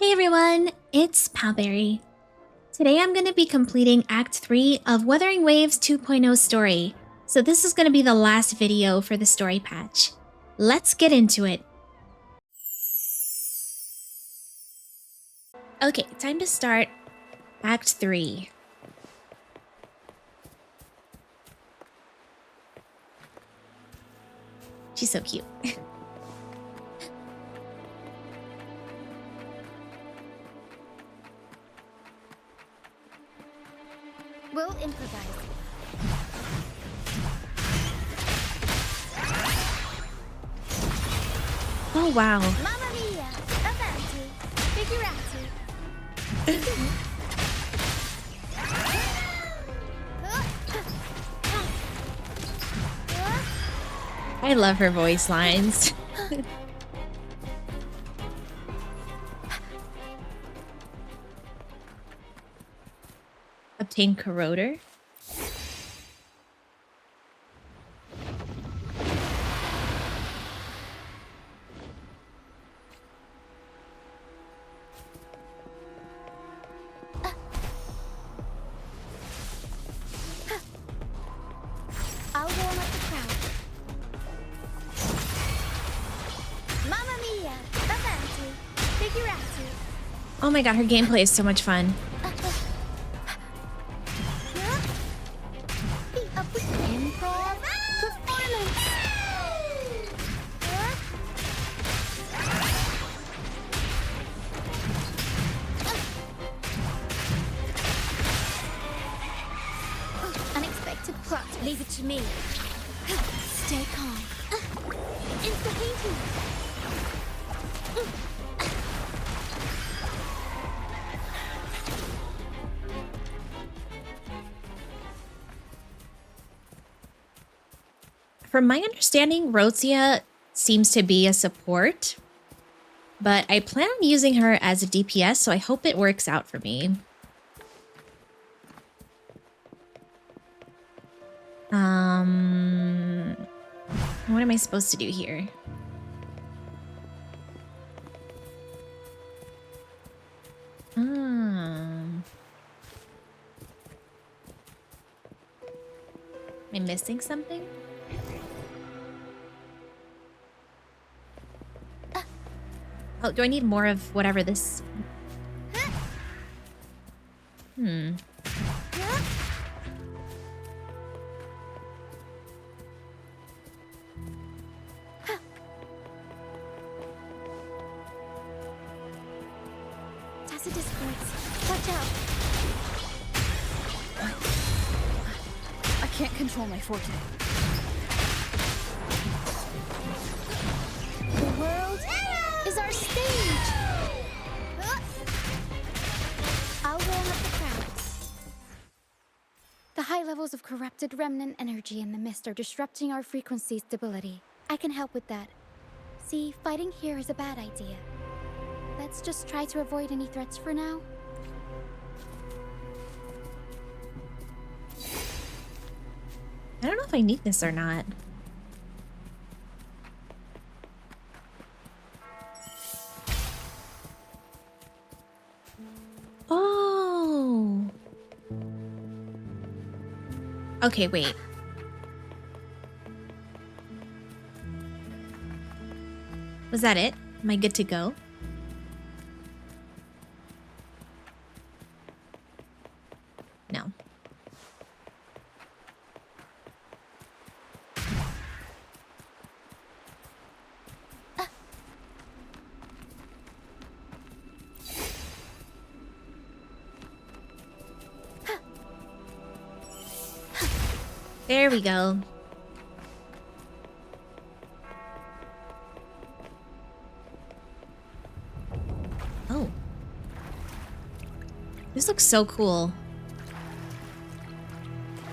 Hey everyone, it's paobeary. Today I'm going to be completing Act 3 of Wuthering Waves 2.0 story. So this is going to be the last video for the story patch. Let's get into it. Okay, time to start Act 3. She's so cute. We'll improvise. Oh wow. Mamma mia! Avanti! Figurati! I love her voice lines. Obtain corroder. I'll warm up the crowd. Mamma mia! Avanti! Figurati! Oh my god, her gameplay is so much fun. Improv performance! Unexpected plot. Leave it to me. Stay calm. It's the painting. From my understanding, Rozia seems to be a support, but I plan on using her as a DPS, so I hope it works out for me. What am I supposed to do here? Am I missing something? Oh, do I need more of whatever this... Tacit discords. Watch out. I can't control my forte. The world is our stage. I'll warm up the crowds. The high levels of corrupted remnant energy in the mist are disrupting our frequency stability. I can help with that. See, fighting here is a bad idea. Let's just try to avoid any threats for now. I don't know if I need this or not. Oh. Okay, wait. Was that it? Am I good to go? No. There we go. Oh. This looks so cool.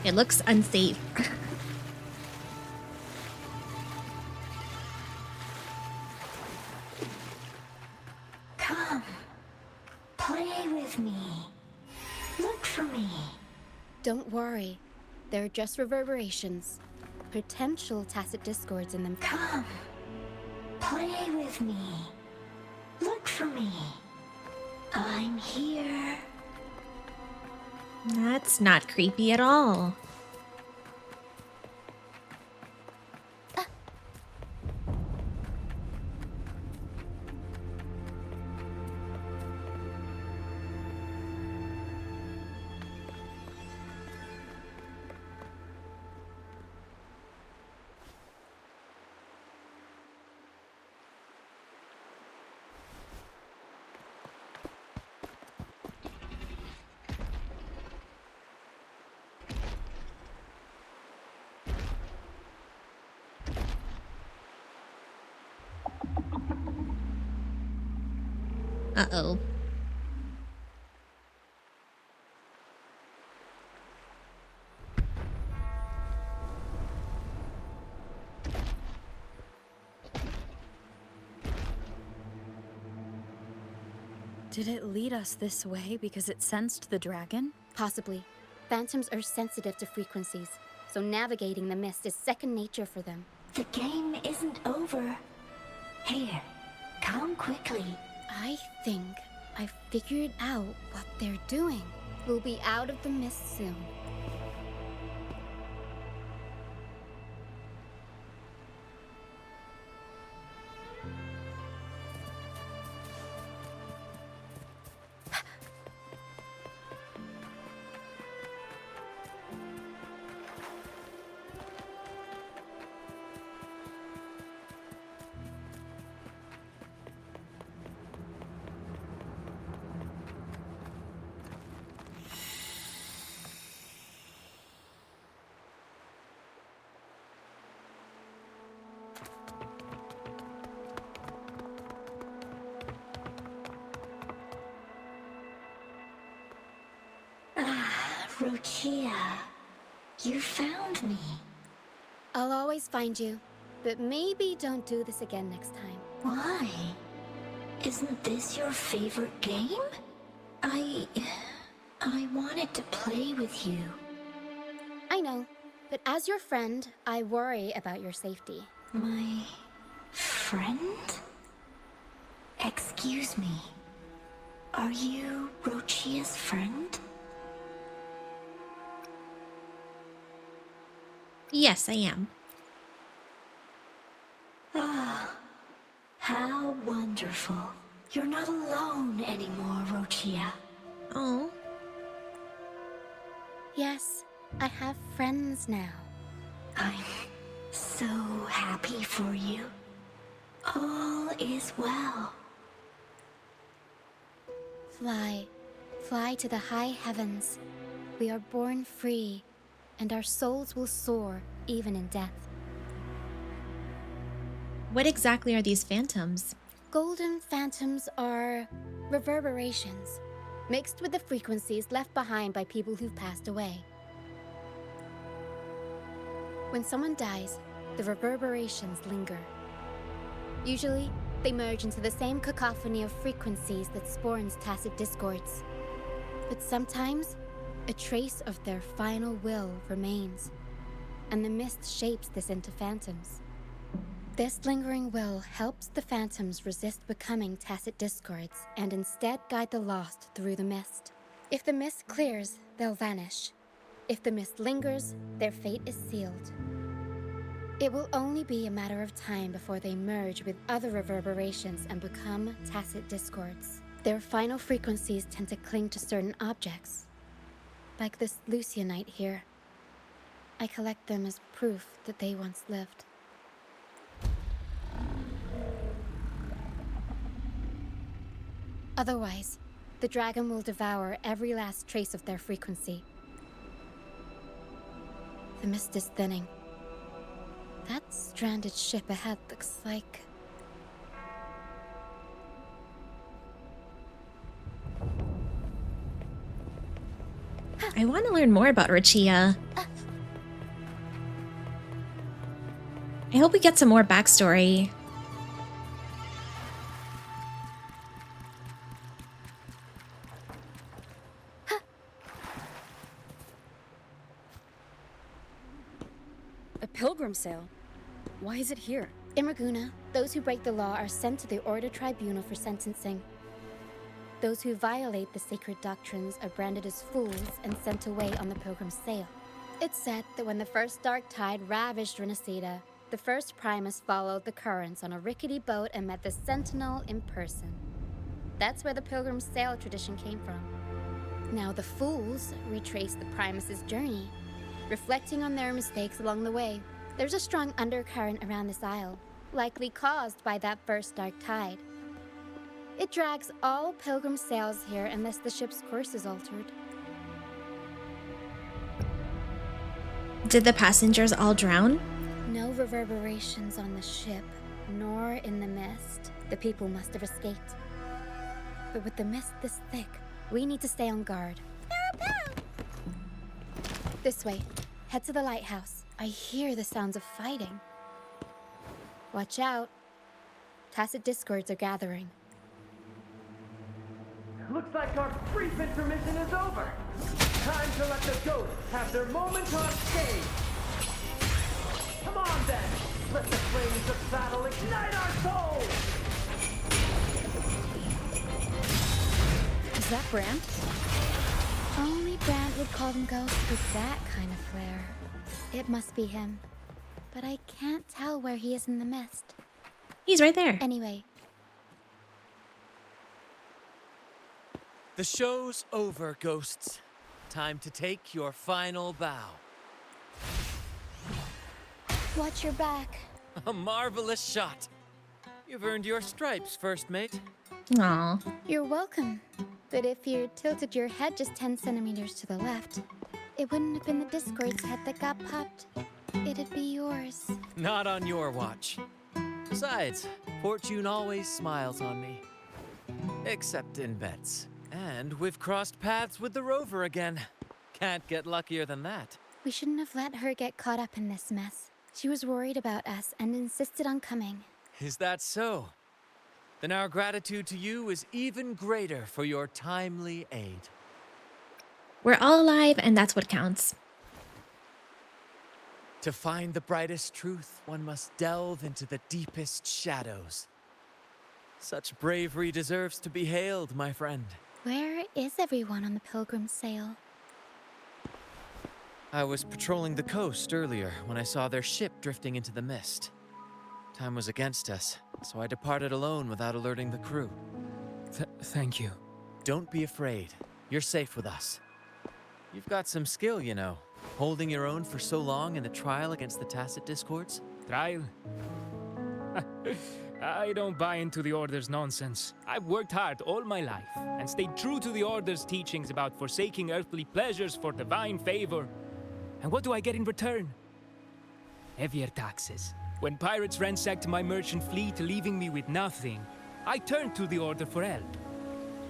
It looks unsafe. Come, play with me. Look for me. Don't worry. They're just reverberations. Potential tacit discords in them. Come, play with me. Look for me. I'm here. That's not creepy at all. Uh-oh. Did it lead us this way because it sensed the dragon? Possibly. Phantoms are sensitive to frequencies, so navigating the mist is second nature for them. The game isn't over. Here, come quickly. I think I've figured out what they're doing. We'll be out of the mist soon. Rochia, you found me. I'll always find you, but maybe don't do this again next time. Why? Isn't this your favorite game? I wanted to play with you. I know, but as your friend, I worry about your safety. My friend? Excuse me. Are you Rochia's friend? Yes, I am. Ah, how wonderful. You're not alone anymore, Rochia. Oh. Yes, I have friends now. I'm so happy for you. All is well. Fly to the high heavens. We are born free, and our souls will soar even in death. What exactly are these phantoms? Golden phantoms are reverberations, mixed with the frequencies left behind by people who've passed away. When someone dies, the reverberations linger. Usually, they merge into the same cacophony of frequencies that spawns tacit discords. But sometimes, a trace of their final will remains, and the mist shapes this into phantoms. This lingering will helps the phantoms resist becoming tacit discords and instead guide the lost through the mist. If the mist clears, they'll vanish. If the mist lingers, their fate is sealed. It will only be a matter of time before they merge with other reverberations and become tacit discords. Their final frequencies tend to cling to certain objects, like this Lucianite here. I collect them as proof that they once lived. Otherwise, the dragon will devour every last trace of their frequency. The mist is thinning. That stranded ship ahead looks like... I want to learn more about Rochia. I hope we get some more backstory. A pilgrim sale? Why is it here? In Raguna, those who break the law are sent to the Order Tribunal for sentencing. Those who violate the sacred doctrines are branded as fools and sent away on the pilgrim's sail. It's said that when the first dark tide ravaged Rinascita, the first Primus followed the currents on a rickety boat and met the Sentinel in person. That's where the pilgrim's sail tradition came from. Now the fools retrace the Primus's journey, reflecting on their mistakes along the way. There's a strong undercurrent around this isle, likely caused by that first dark tide. It drags all pilgrim sails here unless the ship's course is altered. Did the passengers all drown? No reverberations on the ship, nor in the mist. The people must have escaped. But with the mist this thick, we need to stay on guard. This way. Head to the lighthouse. I hear the sounds of fighting. Watch out. Tacit discords are gathering. Looks like our brief intermission is over. Time to let the ghosts have their moment on stage. Come on then, let the flames of battle ignite our souls. Is that Brand? Only Brand would call them ghosts with that kind of flair. It must be him. But I can't tell where he is in the mist. He's right there. Anyway, The show's over, ghosts. Time to take your final bow. watch your back. A marvelous shot. You've earned your stripes, first mate. Aw. You're welcome. But if you tilted your head just 10 centimeters to the left, it wouldn't have been the Discord's head that got popped. It'd be yours. Not on your watch. Besides, fortune always smiles on me. Except in bets. And we've crossed paths with the rover again. Can't get luckier than that. We shouldn't have let her get caught up in this mess. She was worried about us and insisted on coming. Is that so? Then our gratitude to you is even greater for your timely aid. We're all alive, and that's what counts. To find the brightest truth, one must delve into the deepest shadows. Such bravery deserves to be hailed, my friend. Where is everyone on the Pilgrim's sail? I was patrolling the coast earlier when I saw their ship drifting into the mist. Time was against us, so I departed alone without alerting the crew. Thank you. Don't be afraid. You're safe with us. You've got some skill, you know. Holding your own for so long in a trial against the Tacit Discords. Trial? I don't buy into the Order's nonsense. I've worked hard all my life and stayed true to the Order's teachings about forsaking earthly pleasures for divine favor. And what do I get in return? Heavier taxes. When pirates ransacked my merchant fleet, leaving me with nothing, I turned to the Order for help.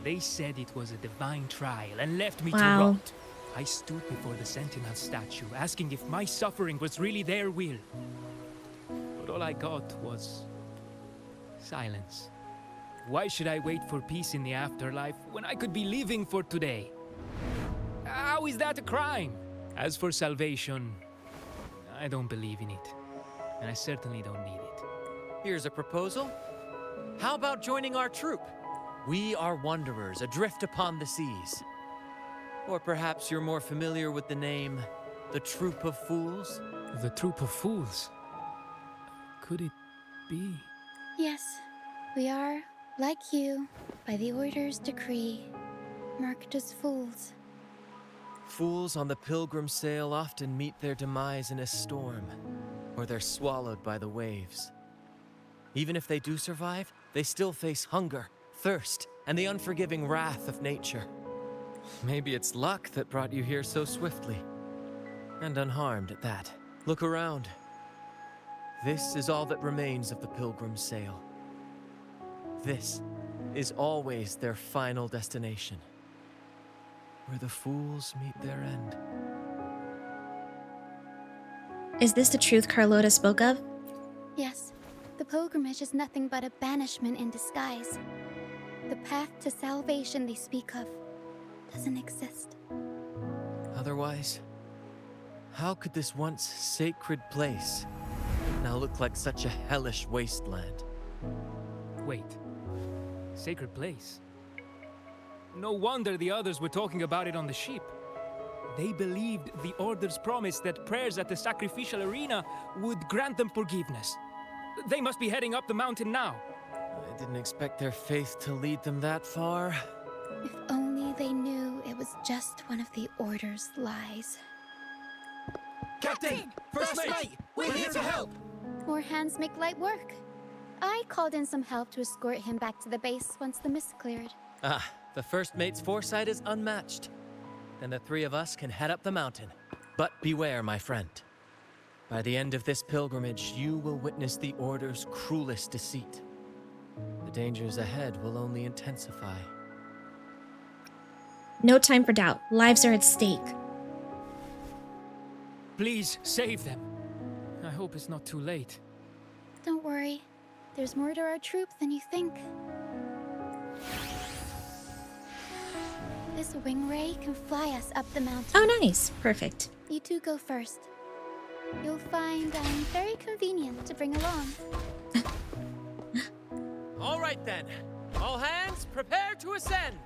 They said it was a divine trial and left me to Wow. rot. I stood before the Sentinel statue, asking if my suffering was really their will. But all I got was silence. Why should I wait for peace in the afterlife when I could be living for today? How is that a crime? As for salvation, I don't believe in it. And I certainly don't need it. Here's a proposal. How about joining our troop? We are wanderers adrift upon the seas. Or perhaps you're more familiar with the name, the Troop of Fools? The Troop of Fools? Could it be? Yes, we are, like you, by the Order's decree, marked as fools. Fools on the pilgrim sail often meet their demise in a storm, or they're swallowed by the waves. Even if they do survive, they still face hunger, thirst, and the unforgiving wrath of nature. Maybe it's luck that brought you here so swiftly. And unharmed at that. Look around. This is all that remains of the pilgrim's sail. This is always their final destination. Where the fools meet their end. Is this the truth Carlota spoke of? Yes, the pilgrimage is nothing but a banishment in disguise. The path to salvation they speak of doesn't exist. Otherwise, how could this once sacred place now look like such a hellish wasteland? Wait. Sacred place? No wonder the others were talking about it on the ship. They believed the Order's promise that prayers at the sacrificial arena would grant them forgiveness. They must be heading up the mountain now. I didn't expect their faith to lead them that far. If only they knew it was just one of the Order's lies. Captain! First mate! We're here to help! More hands make light work. I called in some help to escort him back to the base once the mist cleared. Ah, the first mate's foresight is unmatched. Then the three of us can head up the mountain. But beware, my friend. By the end of this pilgrimage, you will witness the Order's cruelest deceit. The dangers ahead will only intensify. No time for doubt. Lives are at stake. Please, save them. I hope it's not too late. Don't worry. There's more to our troop than you think. This wing ray can fly us up the mountain. Oh, nice. Perfect. You two go first. You'll find I'm very convenient to bring along. All right then. All hands, prepare to ascend.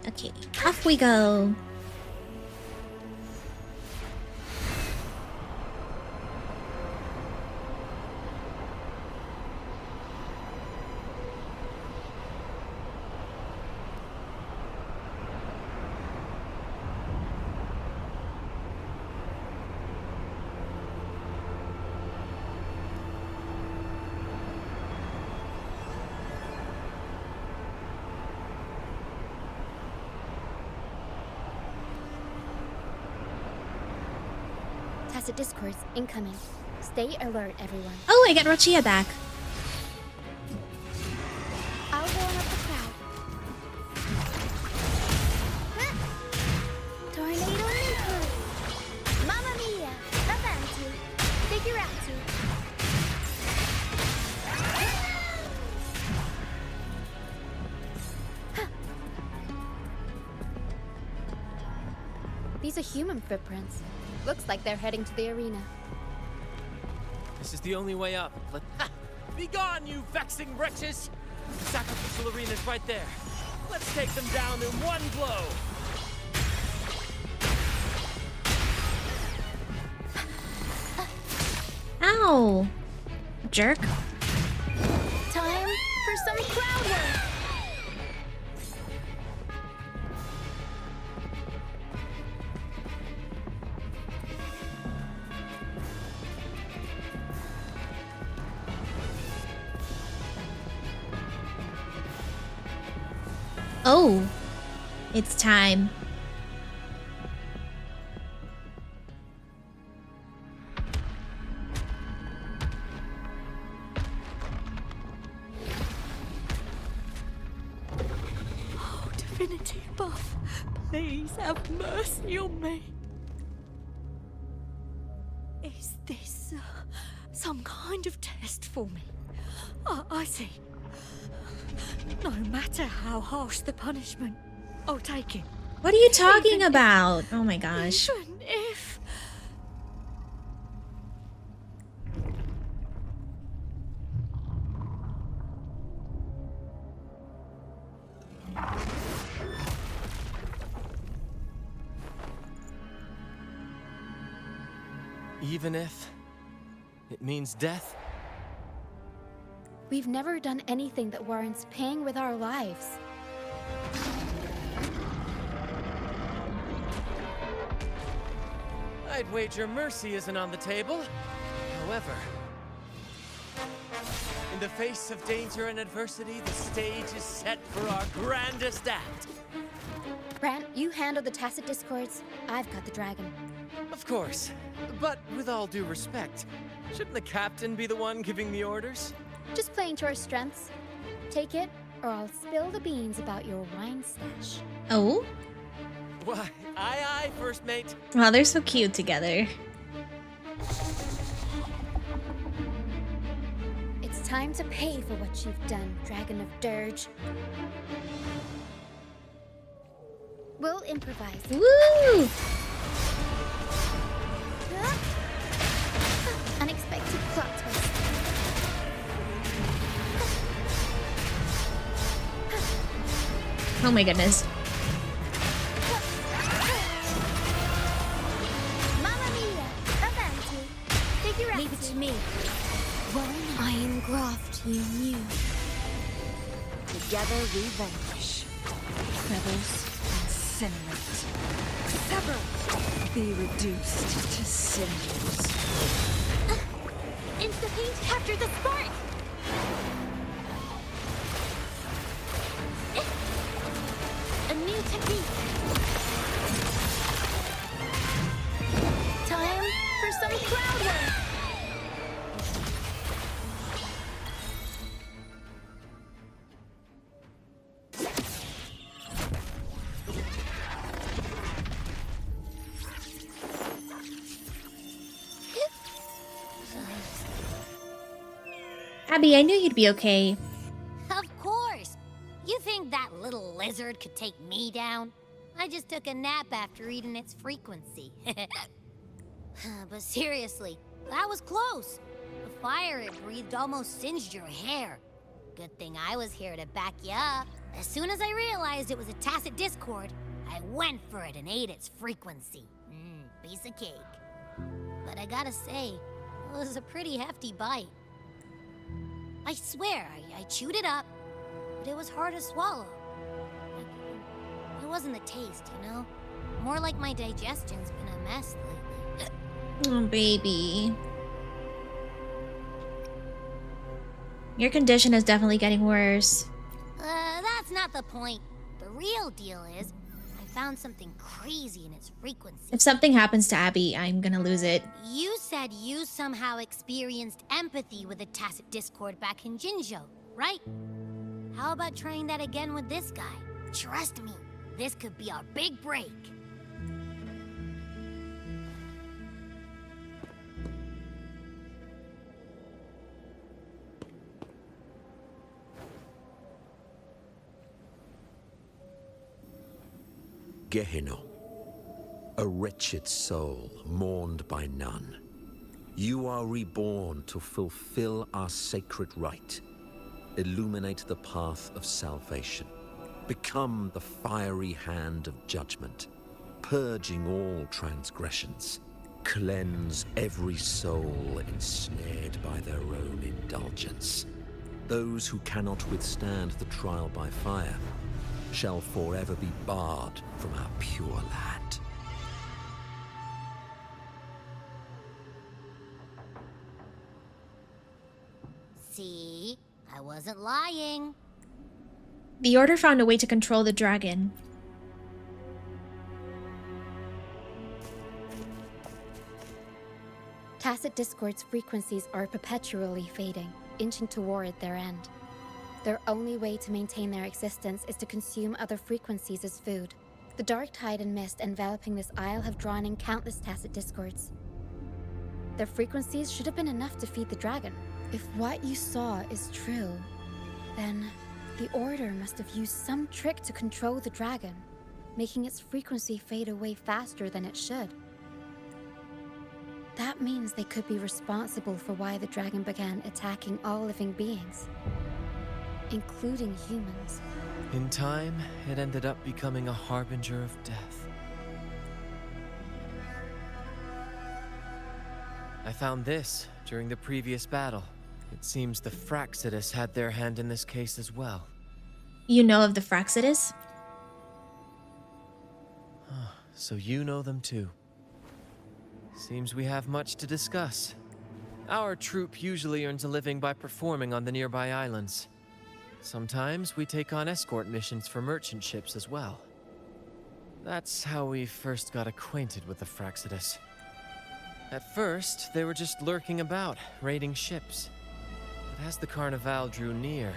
Okay, off we go. Tacit discords incoming. Stay alert, everyone. Oh, I got Rochia back. I'll warm up the crowd. Tornado nuclear. Mamma mia! Avanti! Figurati! These are human footprints. Looks like they're heading to the arena. This is the only way up. Be gone, you vexing wretches! The sacrificial arena's right there. Let's take them down in one blow. Ow! Jerk. Time for some crowd work! Oh, it's time. Oh, divinity above, please have mercy on me. Is this some kind of test for me? I see. No matter how harsh the punishment, I'll take it. What are you talking about? Oh my gosh. Even if... Even if it means death? We've never done anything that warrants paying with our lives. I'd wager mercy isn't on the table. However, in the face of danger and adversity, the stage is set for our grandest act. Brant, you handle the tacit discords. I've got the dragon. Of course, but with all due respect, shouldn't the captain be the one giving the orders? Just playing to our strengths. Take it, or I'll spill the beans about your wine stash. Oh? Why, aye, first mate. Wow, they're so cute together. It's time to pay for what you've done, Dragon of Dirge. We'll improvise. Woo! Unexpected plot twist. Oh my goodness. Mamma mia! Avanti! Figure out. Leave it to me. I engraft you new. Together we vanquish. Rebels incinerate. Sever! Be reduced to cinders. Insta-paint capture the spark! A new technique. Time for some crowd work. Abby, I knew you'd be okay. Of course! You think that little lizard could take me down? I just took a nap after eating its frequency. But seriously, that was close. The fire it breathed almost singed your hair. Good thing I was here to back you up. As soon as I realized it was a tacit discord, I went for it and ate its frequency. Piece of cake. But I gotta say, it was a pretty hefty bite. I swear, I chewed it up, but it was hard to swallow. It wasn't the taste, you know? More like my digestion's been a mess lately. Oh, baby. Your condition is definitely getting worse. That's not the point. The real deal is, I found something crazy in its frequency. If something happens to Abby, I'm gonna lose it. You said you somehow experienced empathy with the tacit discord back in Jinzhou, right? How about trying that again with this guy? Trust me, this could be our big break. Gehenna, a wretched soul mourned by none. You are reborn to fulfill our sacred rite. Illuminate the path of salvation. Become the fiery hand of judgment, purging all transgressions. Cleanse every soul ensnared by their own indulgence. Those who cannot withstand the trial by fire shall forever be barred from our pure land. See? I wasn't lying. The Order found a way to control the dragon. Tacit discord's frequencies are perpetually fading, inching toward their end. Their only way to maintain their existence is to consume other frequencies as food. The dark tide and mist enveloping this isle have drawn in countless tacit discords. Their frequencies should have been enough to feed the dragon. If what you saw is true, then the Order must have used some trick to control the dragon, making its frequency fade away faster than it should. That means they could be responsible for why the dragon began attacking all living beings, including humans. In time, it ended up becoming a harbinger of death. I found this during the previous battle. It seems the Fraxidus had their hand in this case as well. You know of the Fraxidus? So you know them too. Seems we have much to discuss. Our troop usually earns a living by performing on the nearby islands. Sometimes we take on escort missions for merchant ships as well. That's how we first got acquainted with the Fraxidus. At first, they were just lurking about, raiding ships. But as the Carnival drew near,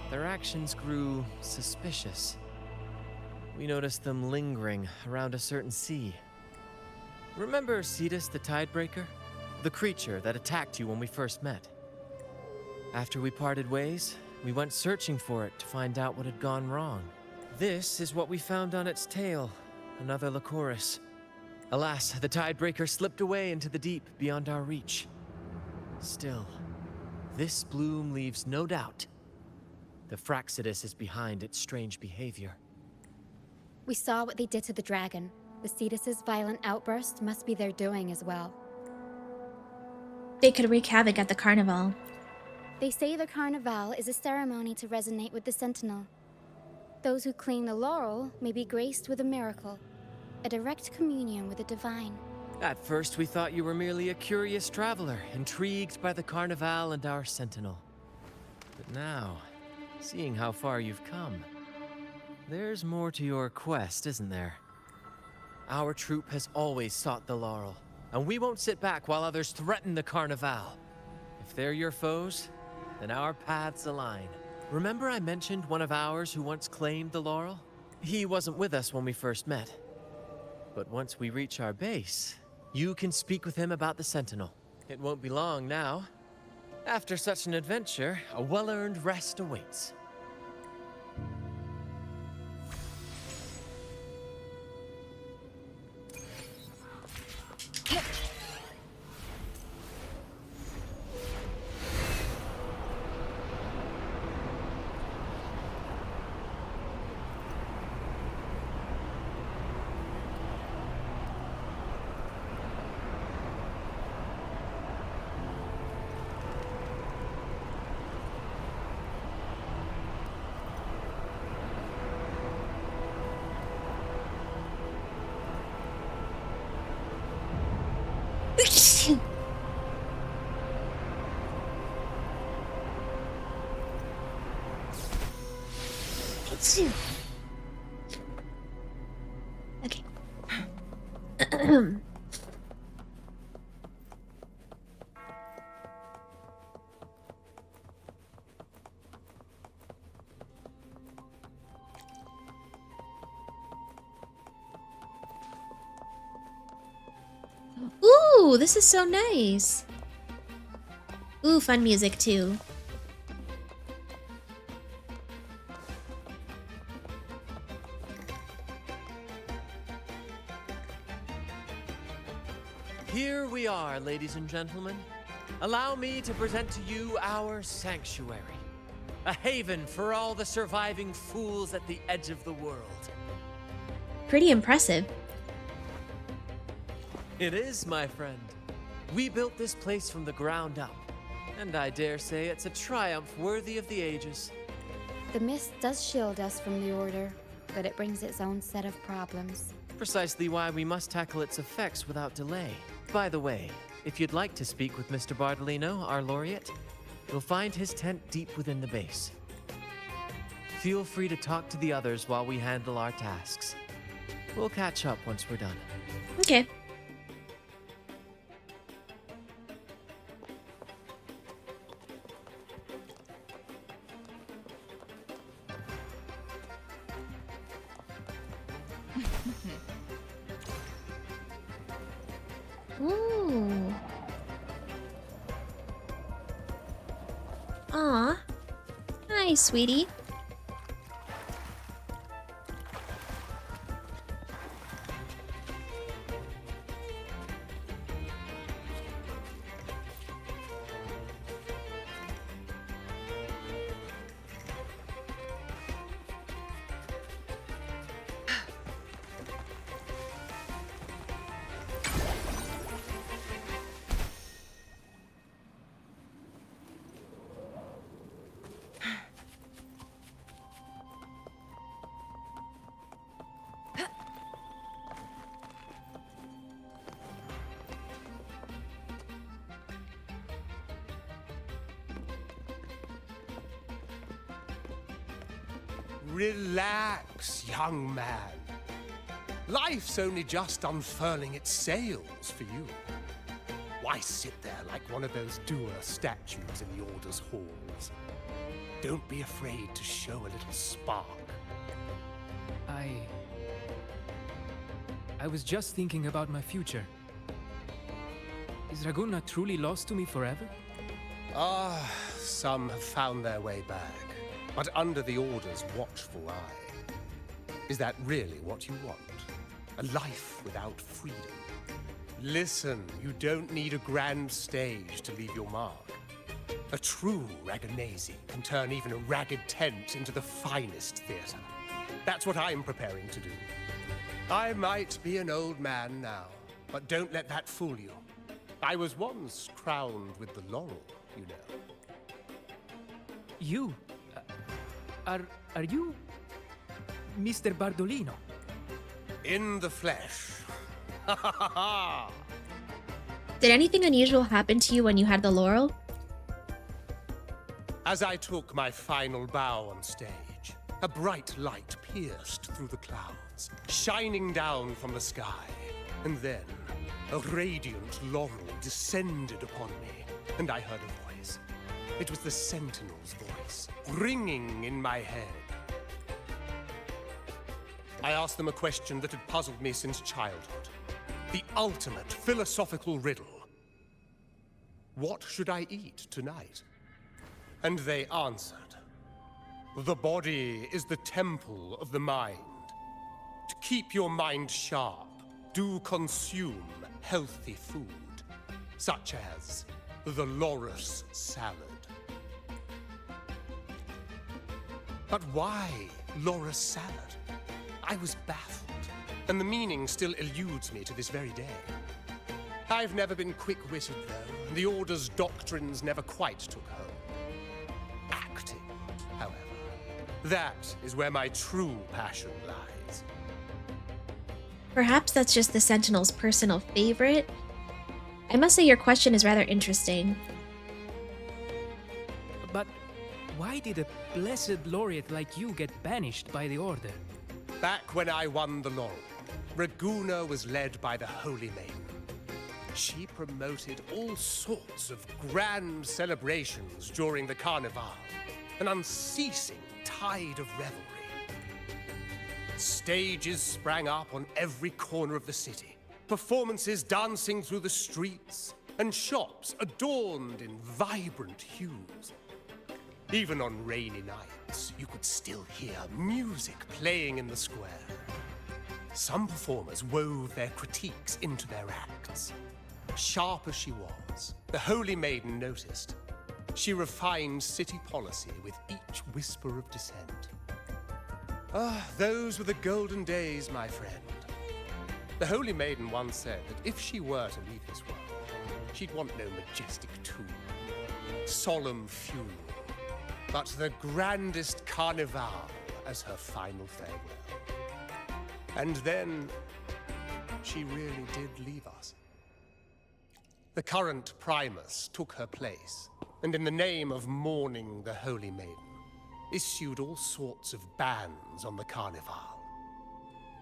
their actions grew suspicious. We noticed them lingering around a certain sea. Remember Cetus the Tidebreaker? The creature that attacked you when we first met? After we parted ways, we went searching for it to find out what had gone wrong. This is what we found on its tail, another Lycoris. Alas, the Tidebreaker slipped away into the deep beyond our reach. Still, this bloom leaves no doubt. The Fraxidus is behind its strange behavior. We saw what they did to the dragon. The Cetus's violent outburst must be their doing as well. They could wreak havoc at the carnival. They say the Carnival is a ceremony to resonate with the Sentinel. Those who claim the laurel may be graced with a miracle, a direct communion with the divine. At first, we thought you were merely a curious traveler, intrigued by the Carnival and our Sentinel. But now, seeing how far you've come, there's more to your quest, isn't there? Our troop has always sought the laurel, and we won't sit back while others threaten the Carnival. If they're your foes, then our paths align. Remember I mentioned one of ours who once claimed the laurel? He wasn't with us when we first met. But once we reach our base, you can speak with him about the Sentinel. It won't be long now. After such an adventure, a well-earned rest awaits. Okay. Ooh, this is so nice. Ooh, fun music too. Here we are, ladies and gentlemen. Allow me to present to you our sanctuary. A haven for all the surviving fools at the edge of the world. Pretty impressive. It is, my friend. We built this place from the ground up. And I dare say it's a triumph worthy of the ages. The mist does shield us from the Order, but it brings its own set of problems. Precisely why we must tackle its effects without delay. By the way, if you'd like to speak with Mr. Bardolino, our laureate, you'll find his tent deep within the base. Feel free to talk to the others while we handle our tasks. We'll catch up once we're done. Okay. Ooh. Aw. Hi, sweetie. Relax, young man. Life's only just unfurling its sails for you. Why sit there like one of those dour statues in the Order's halls? Don't be afraid to show a little spark. I was just thinking about my future. Is Raguna truly lost to me forever? Ah, some have found their way back, but under the Order's watchful eye. Is that really what you want? A life without freedom? Listen, you don't need a grand stage to leave your mark. A true Raganese can turn even a ragged tent into the finest theater. That's what I'm preparing to do. I might be an old man now, but don't let that fool you. I was once crowned with the laurel, you know. You? Are you Mr. Bardolino? In the flesh. Ha ha ha ha! Did anything unusual happen to you when you had the laurel? As I took my final bow on stage, a bright light pierced through the clouds, shining down from the sky. And then, a radiant laurel descended upon me, and I heard a voice. It was the Sentinel's voice, ringing in my head. I asked them a question that had puzzled me since childhood. The ultimate philosophical riddle. What should I eat tonight? And they answered. The body is the temple of the mind. To keep your mind sharp, do consume healthy food, such as the loris salad. But why loris salad? I was baffled, and the meaning still eludes me to this very day. I've never been quick-witted, though. The Order's doctrines never quite took home. Acting, however, that is where my true passion lies. Perhaps that's just the Sentinel's personal favorite? I must say your question is rather interesting. But why did a blessed laureate like you get banished by the Order? Back when I won the laurel, Raguna was led by the Holy Maiden. She promoted all sorts of grand celebrations during the Carnival, an unceasing tide of revelry. Stages sprang up on every corner of the city, performances dancing through the streets, and shops adorned in vibrant hues. Even on rainy nights, you could still hear music playing in the square. Some performers wove their critiques into their acts. Sharp as she was, the Holy Maiden noticed. She refined city policy with each whisper of dissent. Ah, those were the golden days, my friend. The Holy Maiden once said that if she were to leave this world, she'd want no majestic tomb, solemn funeral, but the grandest carnival as her final farewell. And then, she really did leave us. The current Primus took her place, and in the name of mourning the Holy Maiden, issued all sorts of bans on the Carnival.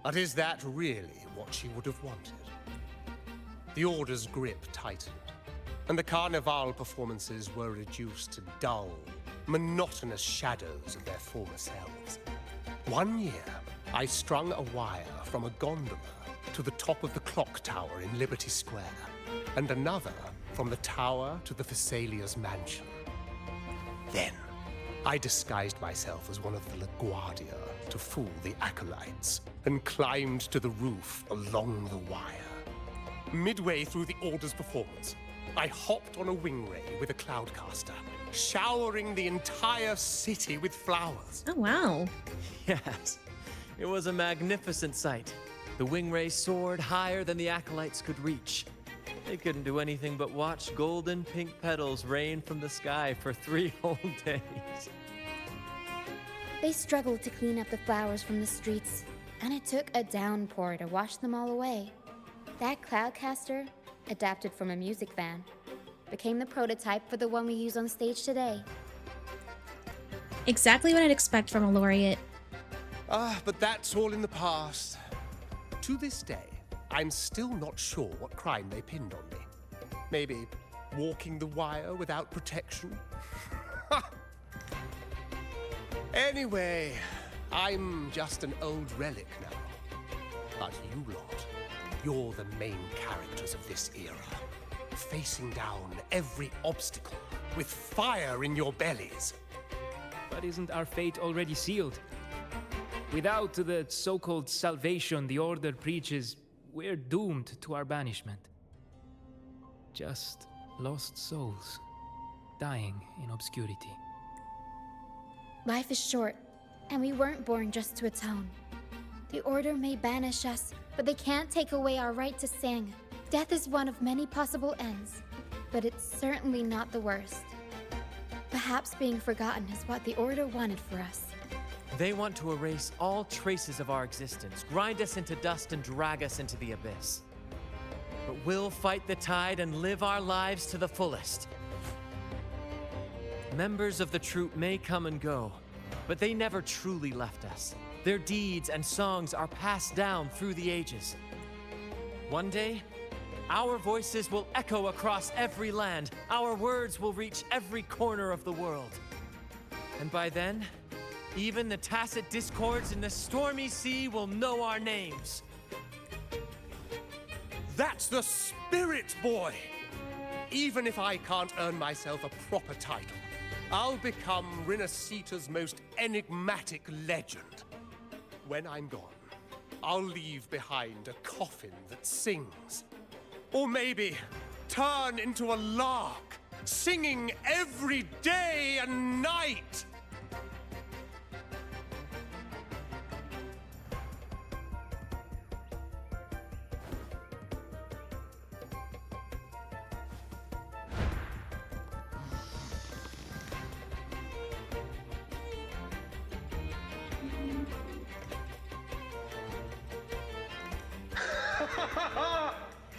But is that really what she would have wanted? The Order's grip tightened, and the Carnival performances were reduced to dull, monotonous shadows of their former selves. One year, I strung a wire from a gondola to the top of the clock tower in Liberty Square, and another from the tower to the Thessalia's mansion. Then, I disguised myself as one of the LaGuardia to fool the acolytes, and climbed to the roof along the wire. Midway through the Order's performance, I hopped on a wing ray with a cloudcaster, showering the entire city with flowers. Oh, wow. Yes, it was a magnificent sight. The wingray soared higher than the acolytes could reach. They couldn't do anything but watch golden pink petals rain from the sky for 3 whole days. They struggled to clean up the flowers from the streets, and it took a downpour to wash them all away. That cloudcaster, adapted from a music van, became the prototype for the one we use on stage today. Exactly what I'd expect from a laureate. But that's all in the past. To this day, I'm still not sure what crime they pinned on me. Maybe walking the wire without protection? Anyway, I'm just an old relic now. But you lot, you're the main characters of this era. Facing down every obstacle with fire in your bellies. But isn't our fate already sealed? Without the so-called salvation the Order preaches, we're doomed to our banishment. Just lost souls, dying in obscurity. Life is short, And we weren't born just to atone. The Order may banish us, but they can't take away our right to sing. Death is one of many possible ends, but it's certainly not the worst. Perhaps being forgotten is what the Order wanted for us. They want to erase all traces of our existence, grind us into dust and drag us into the abyss. But we'll fight the tide and live our lives to the fullest. Members of the troupe may come and go, but they never truly left us. Their deeds and songs are passed down through the ages. One day, our voices will echo across every land. Our words will reach every corner of the world. And by then, even the tacit discords in the stormy sea will know our names. That's the spirit, boy! Even if I can't earn myself a proper title, I'll become Rinascita's most enigmatic legend. When I'm gone, I'll leave behind a coffin that sings. Or maybe turn into a lark, singing every day and night.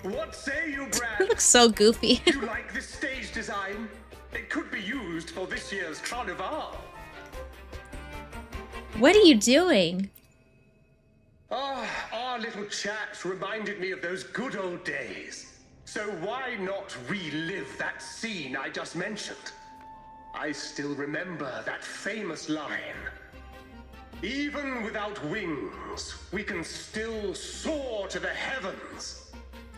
What say you, Brad? It looks so goofy. You like this stage design? It could be used for this year's carnival. What are you doing? Ah, our little chat reminded me of those good old days. So why not relive that scene I just mentioned? I still remember that famous line. Even without wings, we can still soar to the heavens.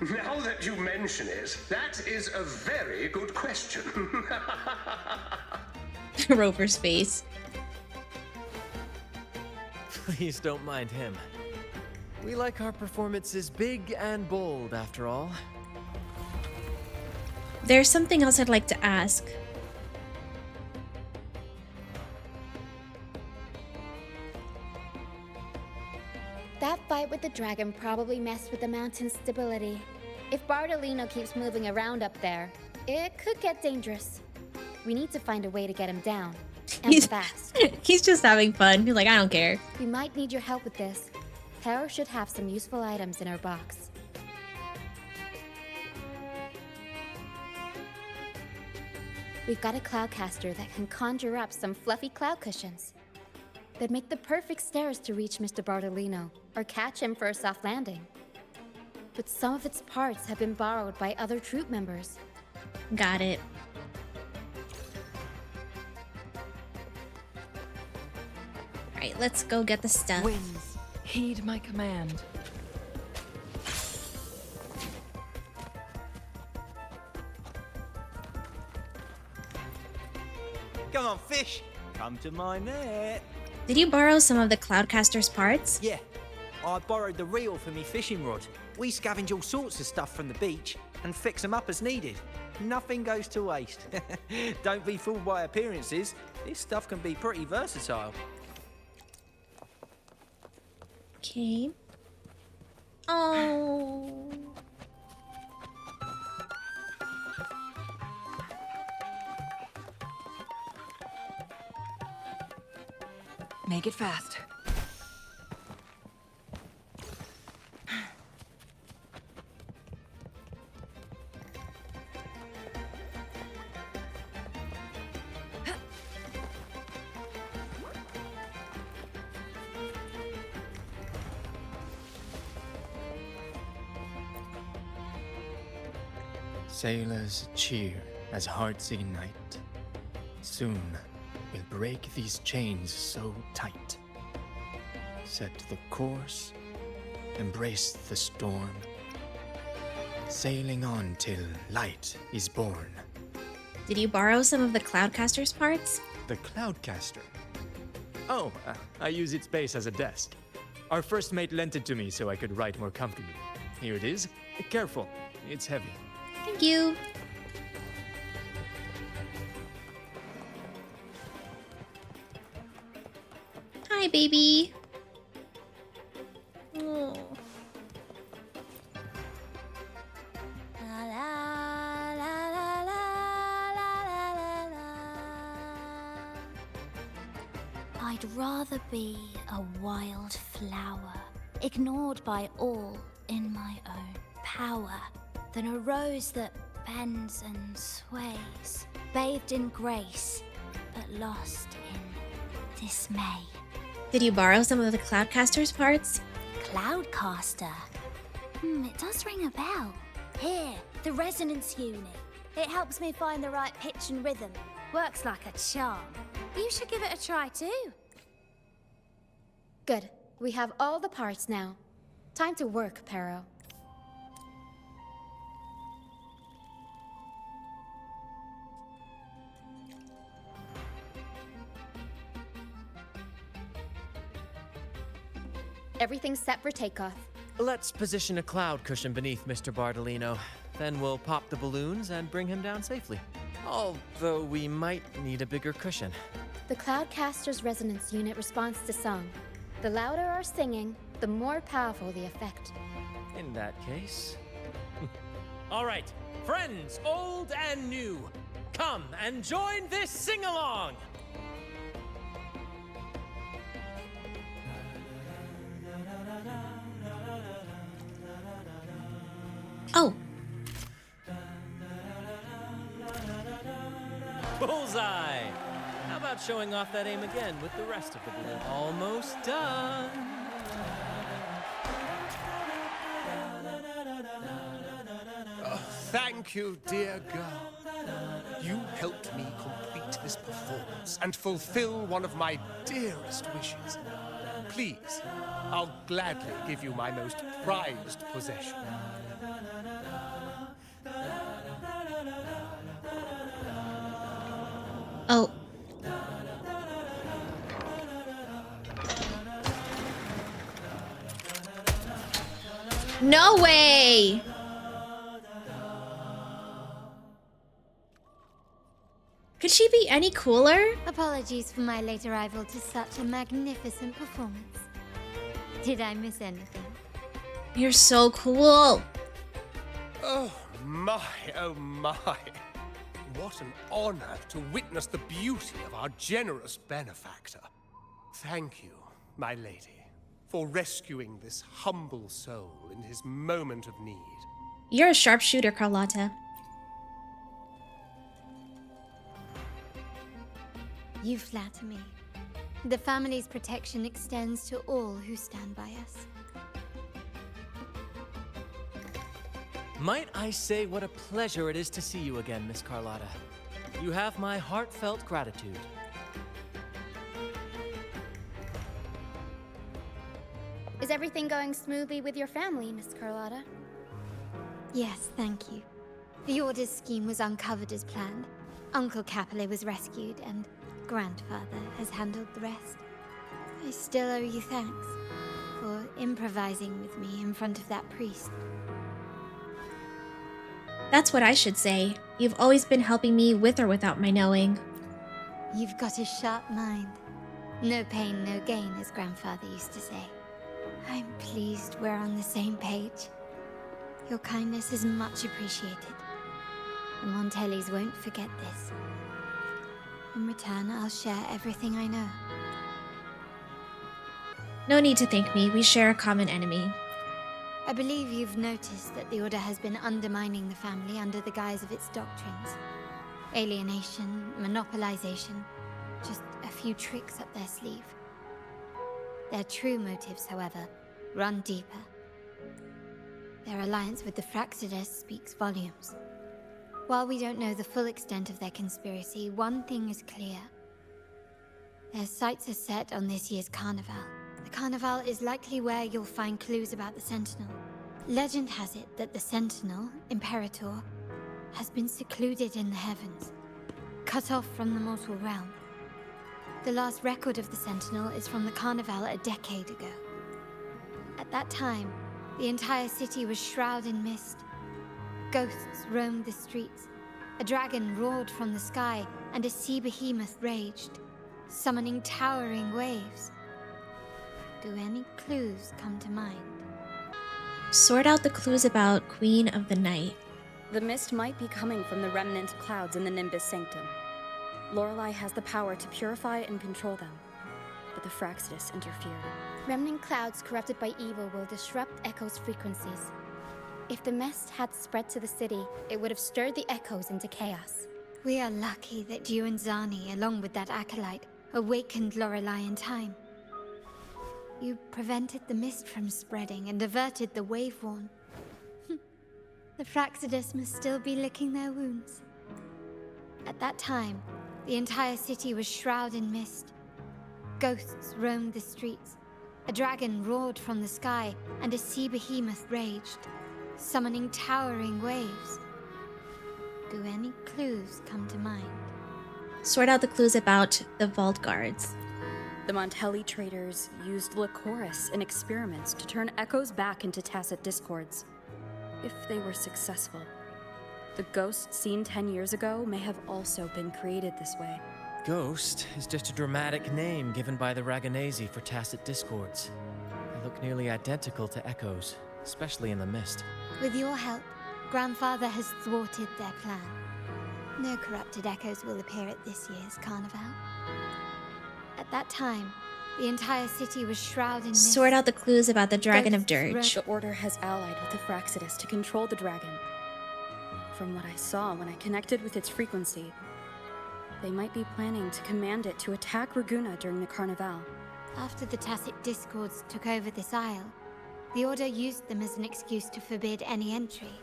Now that you mention it, that is a very good question. Rover's face. Please don't mind him. We like our performances big and bold, after all. There's something else I'd like to ask. That fight with the dragon probably messed with the mountain's stability. If Bartolino keeps moving around up there, it could get dangerous. We need to find a way to get him down. And fast. He's just having fun. He's like, I don't care. We might need your help with this. Taro should have some useful items in her box. We've got a cloudcaster that can conjure up some fluffy cloud cushions. They'd make the perfect stairs to reach Mr. Bartolino, or catch him for a soft landing. But some of its parts have been borrowed by other troop members. Got it. Alright, let's go get the stuff. Winds, heed my command. Come on, fish! Come to my net! Did you borrow some of the Cloudcaster's parts? Yeah, I borrowed the reel for me fishing rod. We scavenge all sorts of stuff from the beach and fix them up as needed. Nothing goes to waste. Don't be fooled by appearances. This stuff can be pretty versatile. Okay. Oh. Make it fast. Sailors cheer as hearts ignite. Soon we'll break these chains so tight. Set the course, embrace the storm, sailing on till light is born. Did you borrow some of the Cloudcaster's parts? The Cloudcaster? Oh, I use its base as a desk. Our first mate lent it to me so I could write more comfortably. Here it is. Careful, it's heavy. Thank you. Hi. Hi, baby. Oh. I'd rather be a wild flower, ignored by all in my own power, than a rose that bends and sways, bathed in grace, but lost in dismay. Did you borrow some of the Cloudcaster's parts? Cloudcaster? It does ring a bell. Here, the resonance unit. It helps me find the right pitch and rhythm. Works like a charm. You should give it a try too. Good. We have all the parts now. Time to work, Pero. Everything's set for takeoff. Let's position a cloud cushion beneath Mr. Bardolino. Then we'll pop the balloons and bring him down safely. Although we might need a bigger cushion. The Cloudcaster's resonance unit responds to song. The louder our singing, the more powerful the effect. In that case... All right, friends, old and new, come and join this sing-along! Oh. Bullseye! How about showing off that aim again with the rest of the balloon? Almost done! Thank you, dear girl. You helped me complete this performance and fulfill one of my dearest wishes. Please, I'll gladly give you my most prized possession. Oh. No way! Could she be any cooler? Apologies for my late arrival to such a magnificent performance. Did I miss anything? You're so cool. Oh my, oh my. What an honor to witness the beauty of our generous benefactor. Thank you, my lady, for rescuing this humble soul in his moment of need. You're a sharpshooter, Carlotta. You flatter me. The family's protection extends to all who stand by us. Might I say what a pleasure it is to see you again, Miss Carlotta. You have my heartfelt gratitude. Is everything going smoothly with your family, Miss Carlotta? Yes, thank you. The Order's scheme was uncovered as planned. Uncle Capilet was rescued, and Grandfather has handled the rest. I still owe you thanks for improvising with me in front of that priest. That's what I should say. You've always been helping me with or without my knowing. You've got a sharp mind. No pain, no gain, as Grandfather used to say. I'm pleased we're on the same page. Your kindness is much appreciated. The Montellis won't forget this. In return, I'll share everything I know. No need to thank me. We share a common enemy. I believe you've noticed that the Order has been undermining the family under the guise of its doctrines. Alienation, monopolization, just a few tricks up their sleeve. Their true motives, however, run deeper. Their alliance with the Fraxides speaks volumes. While we don't know the full extent of their conspiracy, one thing is clear. Their sights are set on this year's carnival. The carnival is likely where you'll find clues about the Sentinel. Legend has it that the Sentinel, Imperator, has been secluded in the heavens, cut off from the mortal realm. The last record of the Sentinel is from the carnival a decade ago. At that time, the entire city was shrouded in mist. Ghosts roamed the streets. A dragon roared from the sky, and a sea behemoth raged, summoning towering waves. Do any clues come to mind? Sort out the clues about Queen of the Night. The mist might be coming from the remnant clouds in the Nimbus Sanctum. Lorelei has the power to purify and control them, but the Fraxidus interfered. Remnant clouds corrupted by evil will disrupt Echo's frequencies. If the mist had spread to the city, it would have stirred the echoes into chaos. We are lucky that you and Zani, along with that acolyte, awakened Lorelei in time. You prevented the mist from spreading and averted the wave-worn. The Fraxidus must still be licking their wounds. At that time, the entire city was shrouded in mist. Ghosts roamed the streets. A dragon roared from the sky, and a sea behemoth raged, summoning towering waves. Do any clues come to mind? Sort out the clues about the Vault Guards. The Montelli traders used Lycoris in experiments to turn echoes back into tacit discords. If they were successful, the ghost seen 10 years ago may have also been created this way. Ghost is just a dramatic name given by the Raganesi for tacit discords. They look nearly identical to echoes, especially in the mist. With your help, Grandfather has thwarted their plan. No corrupted echoes will appear at this year's carnival. At that time, the entire city was shrouded in mist. Sort out the clues about the Dragon of Dirge. The Order has allied with the Fraxidus to control the dragon. From what I saw when I connected with its frequency, they might be planning to command it to attack Raguna during the Carnival. After the tacit discords took over this isle, the Order used them as an excuse to forbid any entry.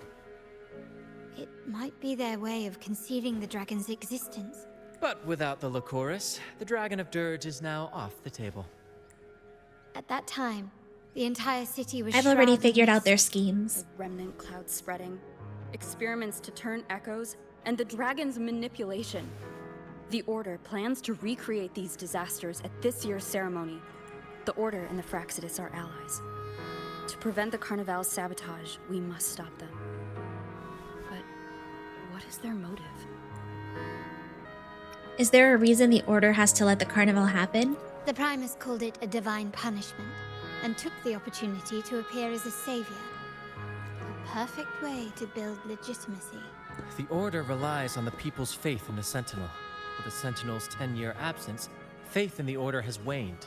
It might be their way of concealing the dragon's existence. But without the Lycoris, the Dragon of Dirge is now off the table. At that time, the entire city was I've already figured out their schemes. The remnant clouds spreading, experiments to turn echoes, and the dragon's manipulation. The Order plans to recreate these disasters at this year's ceremony. The Order and the Fraxidus are allies. To prevent the Carnival's sabotage, we must stop them. But what is their motive? Is there a reason the Order has to let the carnival happen? The Primus called it a divine punishment, and took the opportunity to appear as a savior. A perfect way to build legitimacy. The Order relies on the people's faith in the Sentinel. With the Sentinel's 10-year absence, faith in the Order has waned.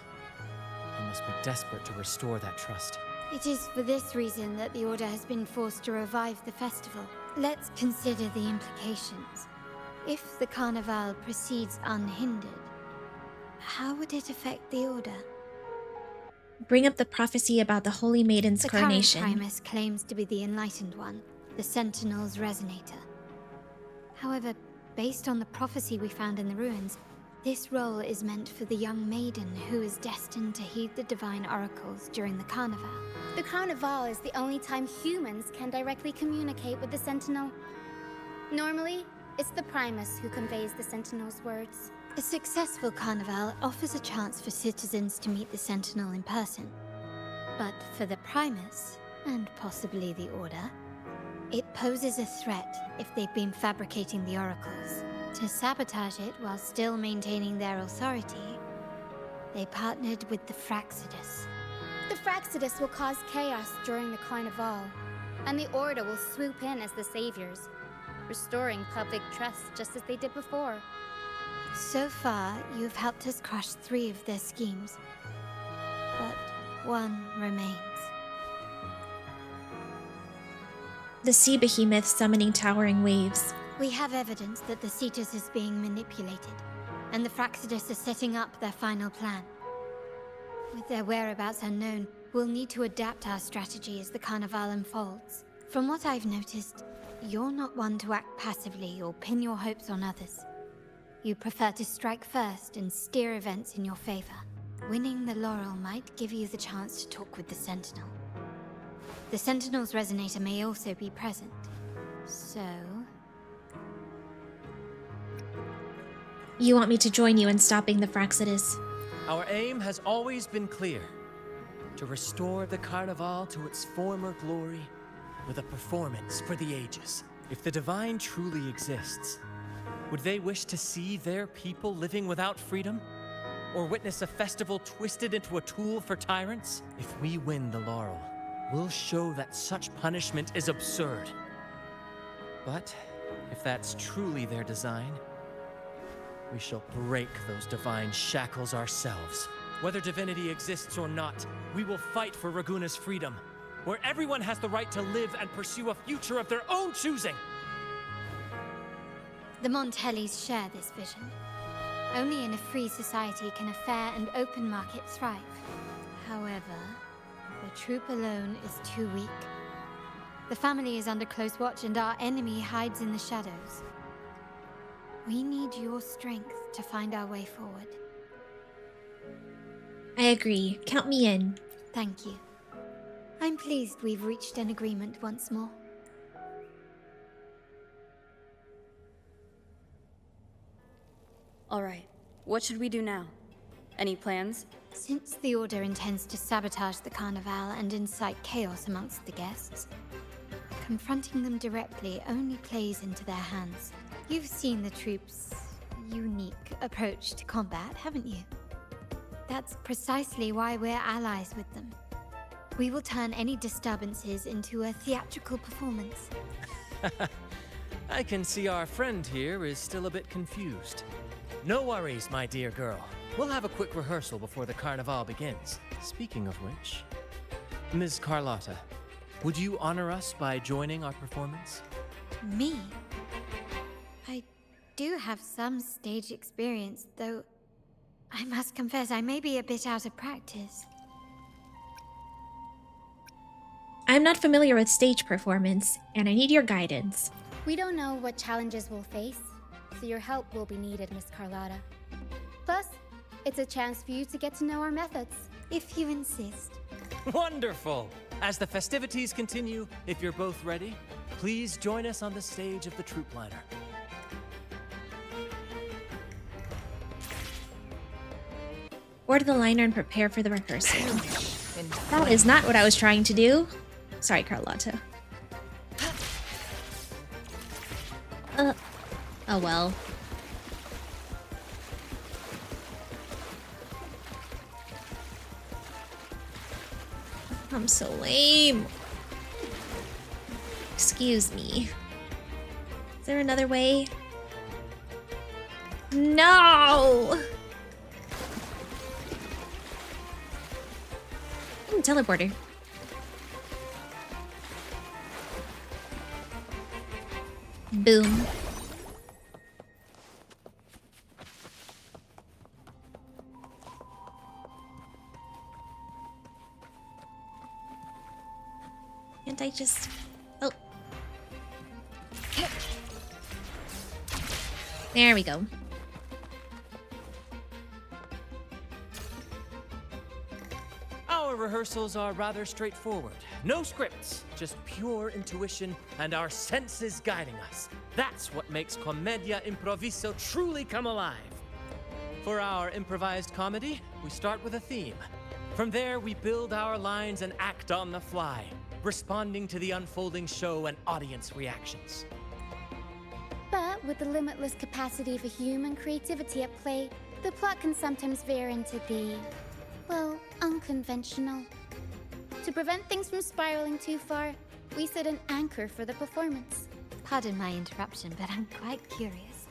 We must be desperate to restore that trust. It is for this reason that the Order has been forced to revive the festival. Let's consider the implications. If the Carnival proceeds unhindered, how would it affect the Order? Bring up the prophecy about the Holy Maiden's the coronation. The current Primus claims to be the Enlightened One, the Sentinel's Resonator. However, based on the prophecy we found in the ruins, this role is meant for the young maiden who is destined to heed the divine oracles during the Carnival. The Carnival is the only time humans can directly communicate with the Sentinel. Normally, it's the Primus who conveys the Sentinel's words. A successful Carnival offers a chance for citizens to meet the Sentinel in person. But for the Primus, and possibly the Order, it poses a threat if they've been fabricating the oracles. To sabotage it while still maintaining their authority, they partnered with the Fraxidus. The Fraxidus will cause chaos during the Carnival, and the Order will swoop in as the saviors, restoring public trust just as they did before. So far, you've helped us crush 3 of their schemes, but one remains. The sea behemoth summoning towering waves. We have evidence that the Cetus is being manipulated, and the Fraxidus are setting up their final plan. With their whereabouts unknown, we'll need to adapt our strategy as the Carnival unfolds. From what I've noticed, you're not one to act passively or pin your hopes on others. You prefer to strike first and steer events in your favor. Winning the laurel might give you the chance to talk with the Sentinel. The Sentinel's Resonator may also be present, so... You want me to join you in stopping the Fraxidus? Our aim has always been clear. To restore the Carnival to its former glory with a performance for the ages. If the Divine truly exists, would they wish to see their people living without freedom? or witness a festival twisted into a tool for tyrants? If we win the laurel, we'll show that such punishment is absurd. But if that's truly their design, we shall break those divine shackles ourselves. Whether divinity exists or not, we will fight for Raguna's freedom, where everyone has the right to live and pursue a future of their own choosing. The Montellis share this vision. Only in a free society can a fair and open market thrive. However, the troop alone is too weak. The family is under close watch and our enemy hides in the shadows. We need your strength to find our way forward. I agree. Count me in. Thank you. I'm pleased we've reached an agreement once more. All right, what should we do now? Any plans? Since the Order intends to sabotage the Carnival and incite chaos amongst the guests, confronting them directly only plays into their hands. You've seen the troops' unique approach to combat, haven't you? That's precisely why we're allies with them. We will turn any disturbances into a theatrical performance. I can see our friend here is still a bit confused. No worries, my dear girl. We'll have a quick rehearsal before the Carnival begins. Speaking of which, Ms. Carlotta, would you honor us by joining our performance? Me? I do have some stage experience, though I must confess I may be a bit out of practice. I'm not familiar with stage performance, and I need your guidance. We don't know what challenges we'll face, so your help will be needed, Miss Carlotta. Plus, it's a chance for you to get to know our methods, if you insist. Wonderful! As the festivities continue, if you're both ready, please join us on the stage of the troop liner. Board the liner and prepare for the rehearsal. That is not what I was trying to do. Sorry, Carlotta. Oh well. I'm so lame. Excuse me. Is there another way? No! Ooh, teleporter. Boom. Can't I just... Oh. There we go. Our rehearsals are rather straightforward. No scripts, just pure intuition and our senses guiding us. That's what makes Commedia Improviso truly come alive. For our improvised comedy, we start with a theme. From there, we build our lines and act on the fly, responding to the unfolding show and audience reactions. But with the limitless capacity for human creativity at play, the plot can sometimes veer into the, well, unconventional. To prevent things from spiraling too far, we set an anchor for the performance. Pardon my interruption, but I'm quite curious.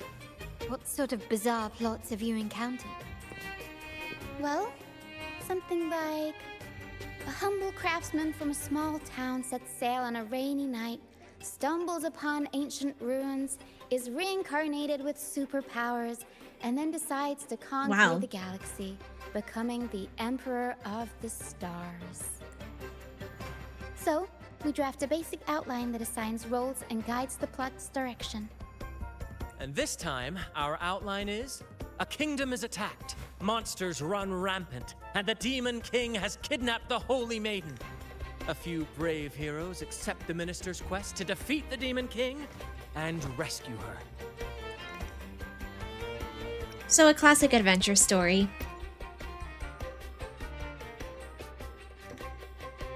What sort of bizarre plots have you encountered? Well, something like a humble craftsman from a small town sets sail on a rainy night, stumbles upon ancient ruins, is reincarnated with superpowers, and then decides to conquer the galaxy, becoming the Emperor of the Stars. So, we draft a basic outline that assigns roles and guides the plot's direction. And this time, our outline is: a kingdom is attacked, monsters run rampant, and the Demon King has kidnapped the Holy Maiden. A few brave heroes accept the Minister's quest to defeat the Demon King and rescue her. So a classic adventure story.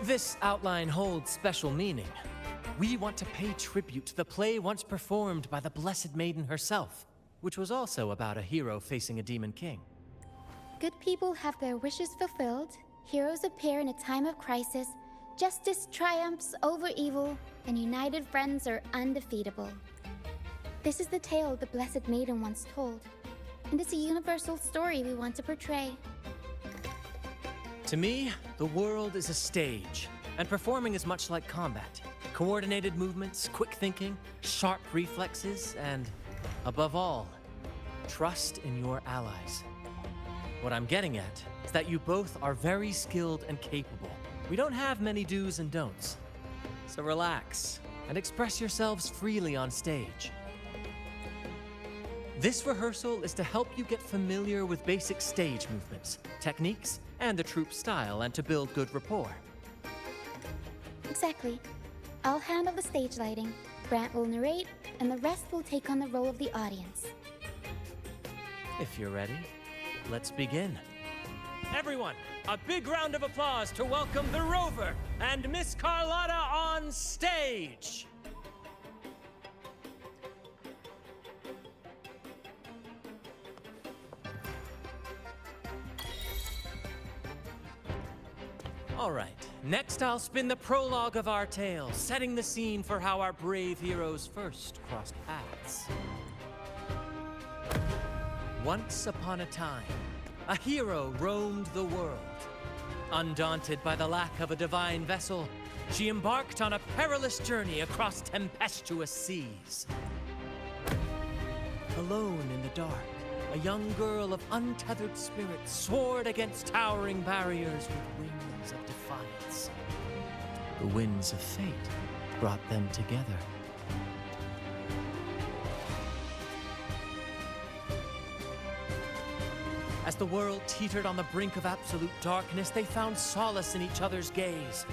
This outline holds special meaning. We want to pay tribute to the play once performed by the Blessed Maiden herself, which was also about a hero facing a Demon King. Good people have their wishes fulfilled, heroes appear in a time of crisis, justice triumphs over evil, and united friends are undefeatable. This is the tale the Blessed Maiden once told, and it's a universal story we want to portray. To me, the world is a stage, and performing is much like combat. Coordinated movements, quick thinking, sharp reflexes, and, above all, trust in your allies. What I'm getting at is that you both are very skilled and capable. We don't have many do's and don'ts. So relax and express yourselves freely on stage. This rehearsal is to help you get familiar with basic stage movements, techniques, and the troupe style, and to build good rapport. Exactly. I'll handle the stage lighting, Brant will narrate, and the rest will take on the role of the audience. If you're ready, let's begin. Everyone, a big round of applause to welcome the Rover and Miss Carlotta on stage! All right, next I'll spin the prologue of our tale, setting the scene for how our brave heroes first crossed paths. Once upon a time, a hero roamed the world. Undaunted by the lack of a divine vessel, she embarked on a perilous journey across tempestuous seas. Alone in the dark, a young girl of untethered spirit soared against towering barriers with wings of defiance. The winds of fate brought them together. As the world teetered on the brink of absolute darkness, they found solace in each other's gaze.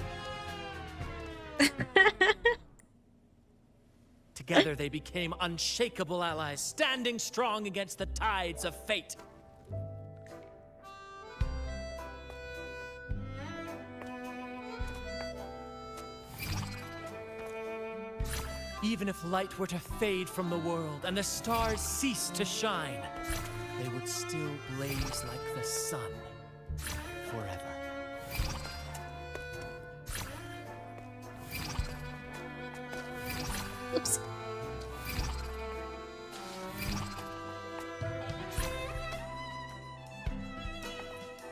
Together they became unshakable allies, standing strong against the tides of fate. Even if light were to fade from the world and the stars cease to shine, they would still blaze like the sun forever. Oops.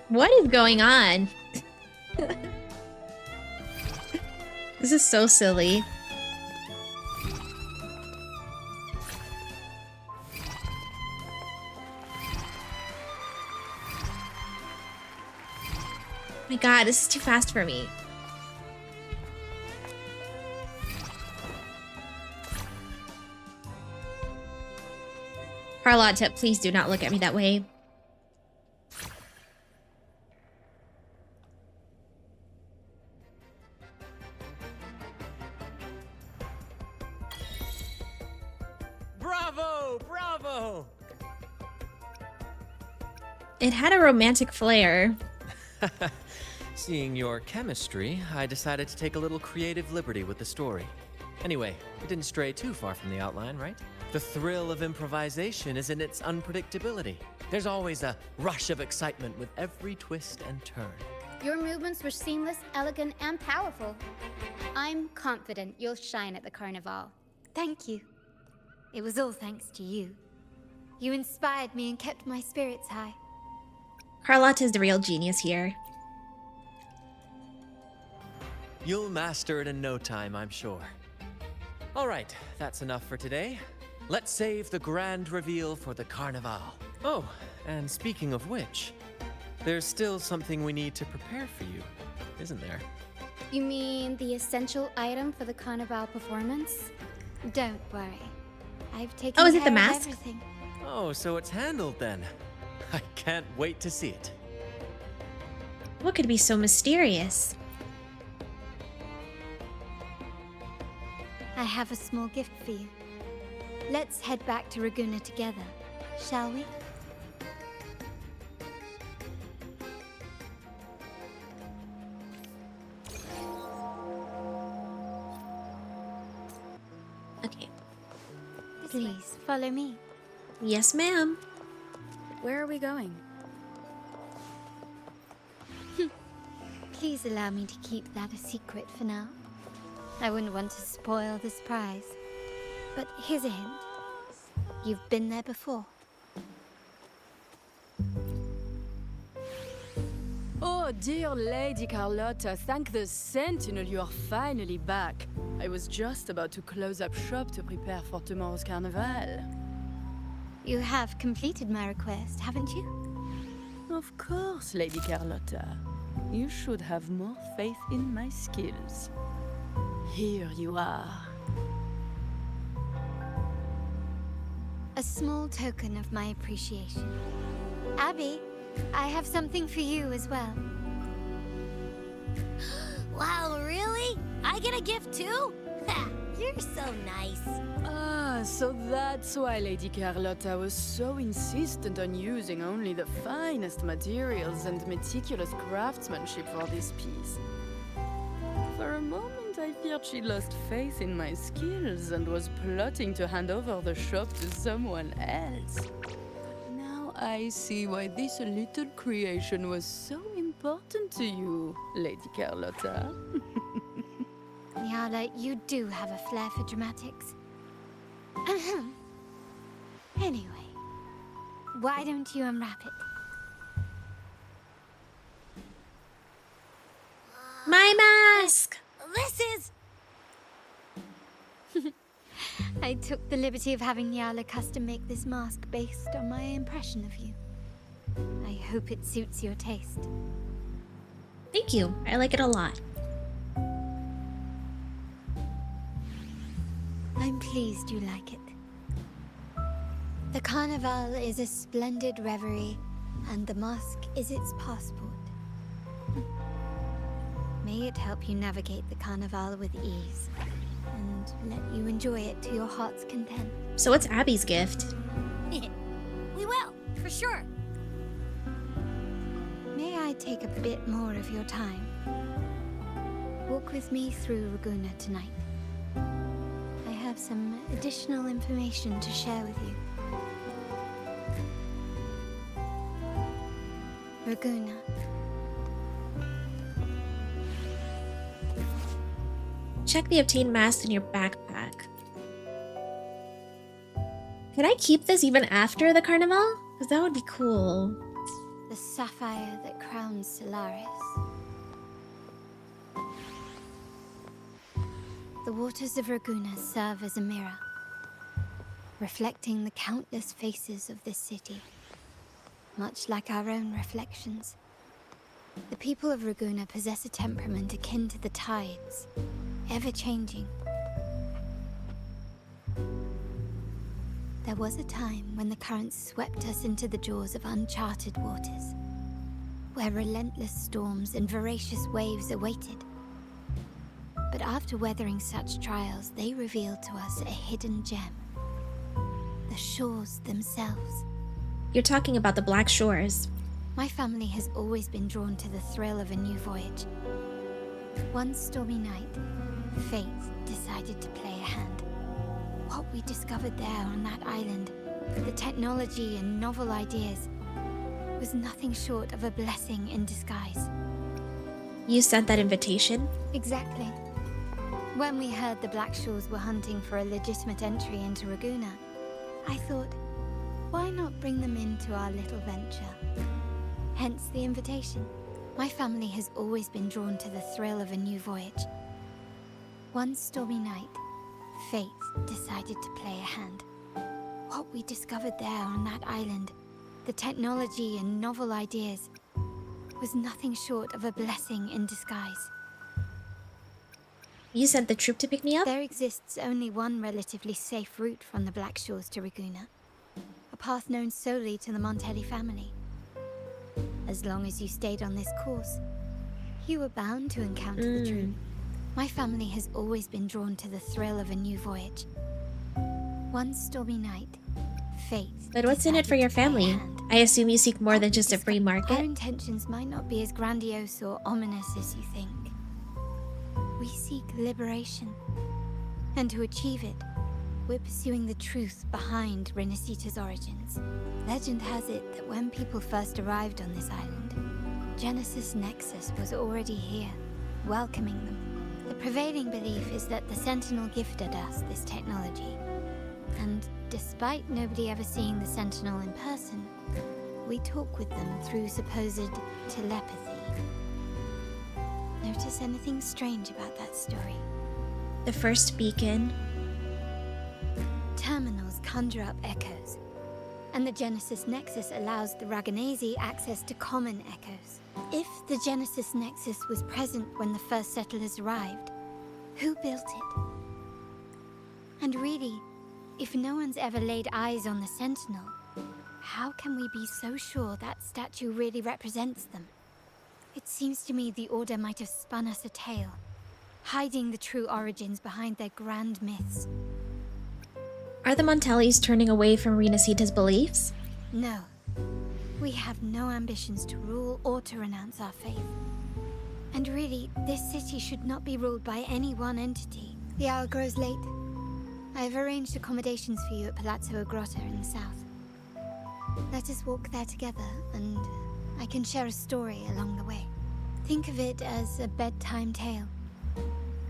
What is going on? This is so silly. My god, this is too fast for me. Carlotta, please do not look at me that way. Bravo! Bravo! It had a romantic flair. Seeing your chemistry, I decided to take a little creative liberty with the story. Anyway, it didn't stray too far from the outline, right? The thrill of improvisation is in its unpredictability. There's always a rush of excitement with every twist and turn. Your movements were seamless, elegant, and powerful. I'm confident you'll shine at the carnival. Thank you. It was all thanks to you. You inspired me and kept my spirits high. Carlotta's the real genius here. You'll master it in no time, I'm sure. All right, that's enough for today. Let's save the grand reveal for the carnival. Oh, and speaking of which, there's still something we need to prepare for you, isn't there? You mean the essential item for the carnival performance? Don't worry. I've taken is it the care of mask? everything. Oh, so it's handled then. I can't wait to see it. What could be so mysterious? I have a small gift for you. Let's head back to Ragunna together, shall we? Okay. Please, follow me. Yes, ma'am. Where are we going? Please allow me to keep that a secret for now. I wouldn't want to spoil the surprise. But here's a hint. You've been there before. Oh, dear Lady Carlotta, thank the Sentinel you are finally back. I was just about to close up shop to prepare for tomorrow's carnival. You have completed my request, haven't you? Of course, Lady Carlotta. You should have more faith in my skills. Here you are. A small token of my appreciation. Abby, I have something for you as well. Wow, really? I get a gift too? Ha, you're so nice. Ah, so that's why Lady Carlotta was so insistent on using only the finest materials and meticulous craftsmanship for this piece. For a moment, I feared she lost faith in my skills and was plotting to hand over the shop to someone else. Now I see why this little creation was so important to you, Lady Carlotta. Nyala, you do have a flair for dramatics. Anyway, why don't you unwrap it? My mask! This is... I took the liberty of having Nyala custom make this mask based on my impression of you. I hope it suits your taste. Thank you. I like it a lot. I'm pleased you like it. The carnival is a splendid reverie, and the mask is its passport. May it help you navigate the carnival with ease, and let you enjoy it to your heart's content. So what's Abby's gift? We will, for sure. May I take a bit more of your time? Walk with me through Raguna tonight. I have some additional information to share with you. Raguna. Check the obtained mask in your backpack. Can I keep this even after the carnival? Because that would be cool. The sapphire that crowns Solaris. The waters of Raguna serve as a mirror, reflecting the countless faces of this city, much like our own reflections. The people of Raguna possess a temperament akin to the tides, ever-changing. There was a time when the currents swept us into the jaws of uncharted waters, where relentless storms and voracious waves awaited. But after weathering such trials, they revealed to us a hidden gem. The shores themselves. You're talking about the Black Shores. My family has always been drawn to the thrill of a new voyage. One stormy night, fate decided to play a hand. What we discovered there on that island, the technology and novel ideas, was nothing short of a blessing in disguise. You sent that invitation? Exactly. When we heard the Black Shores were hunting for a legitimate entry into Raguna, I thought, why not bring them into our little venture? Hence the invitation. My family has always been drawn to the thrill of a new voyage. One stormy night, fate decided to play a hand. What we discovered there on that island, the technology and novel ideas, was nothing short of a blessing in disguise. You sent the troop to pick me up? There exists only one relatively safe route from the Black Shores to Raguna, a path known solely to the Montelli family. As long as you stayed on this course, you were bound to encounter the troop. My family has always been drawn to the thrill of a new voyage. One stormy night, fate. But what's in it for your family? I assume you seek more than just a free market? Our intentions might not be as grandiose or ominous as you think. We seek liberation. And to achieve it, we're pursuing the truth behind Rinascita's origins. Legend has it that when people first arrived on this island, Genesis Nexus was already here, welcoming them. The prevailing belief is that the Sentinel gifted us this technology. And despite nobody ever seeing the Sentinel in person, we talk with them through supposed telepathy. Notice anything strange about that story? The first beacon. Terminals conjure up echoes, and the Genesis Nexus allows the Raganese access to common echoes. If the Genesis Nexus was present when the first settlers arrived, who built it? And really, if no one's ever laid eyes on the Sentinel, how can we be so sure that statue really represents them? It seems to me the Order might have spun us a tale, hiding the true origins behind their grand myths. Are the Montellis turning away from Rinascita's beliefs? No. We have no ambitions to rule or to renounce our faith. And really, this city should not be ruled by any one entity. The hour grows late. I have arranged accommodations for you at Palazzo Grotta in the south. Let us walk there together, and I can share a story along the way. Think of it as a bedtime tale.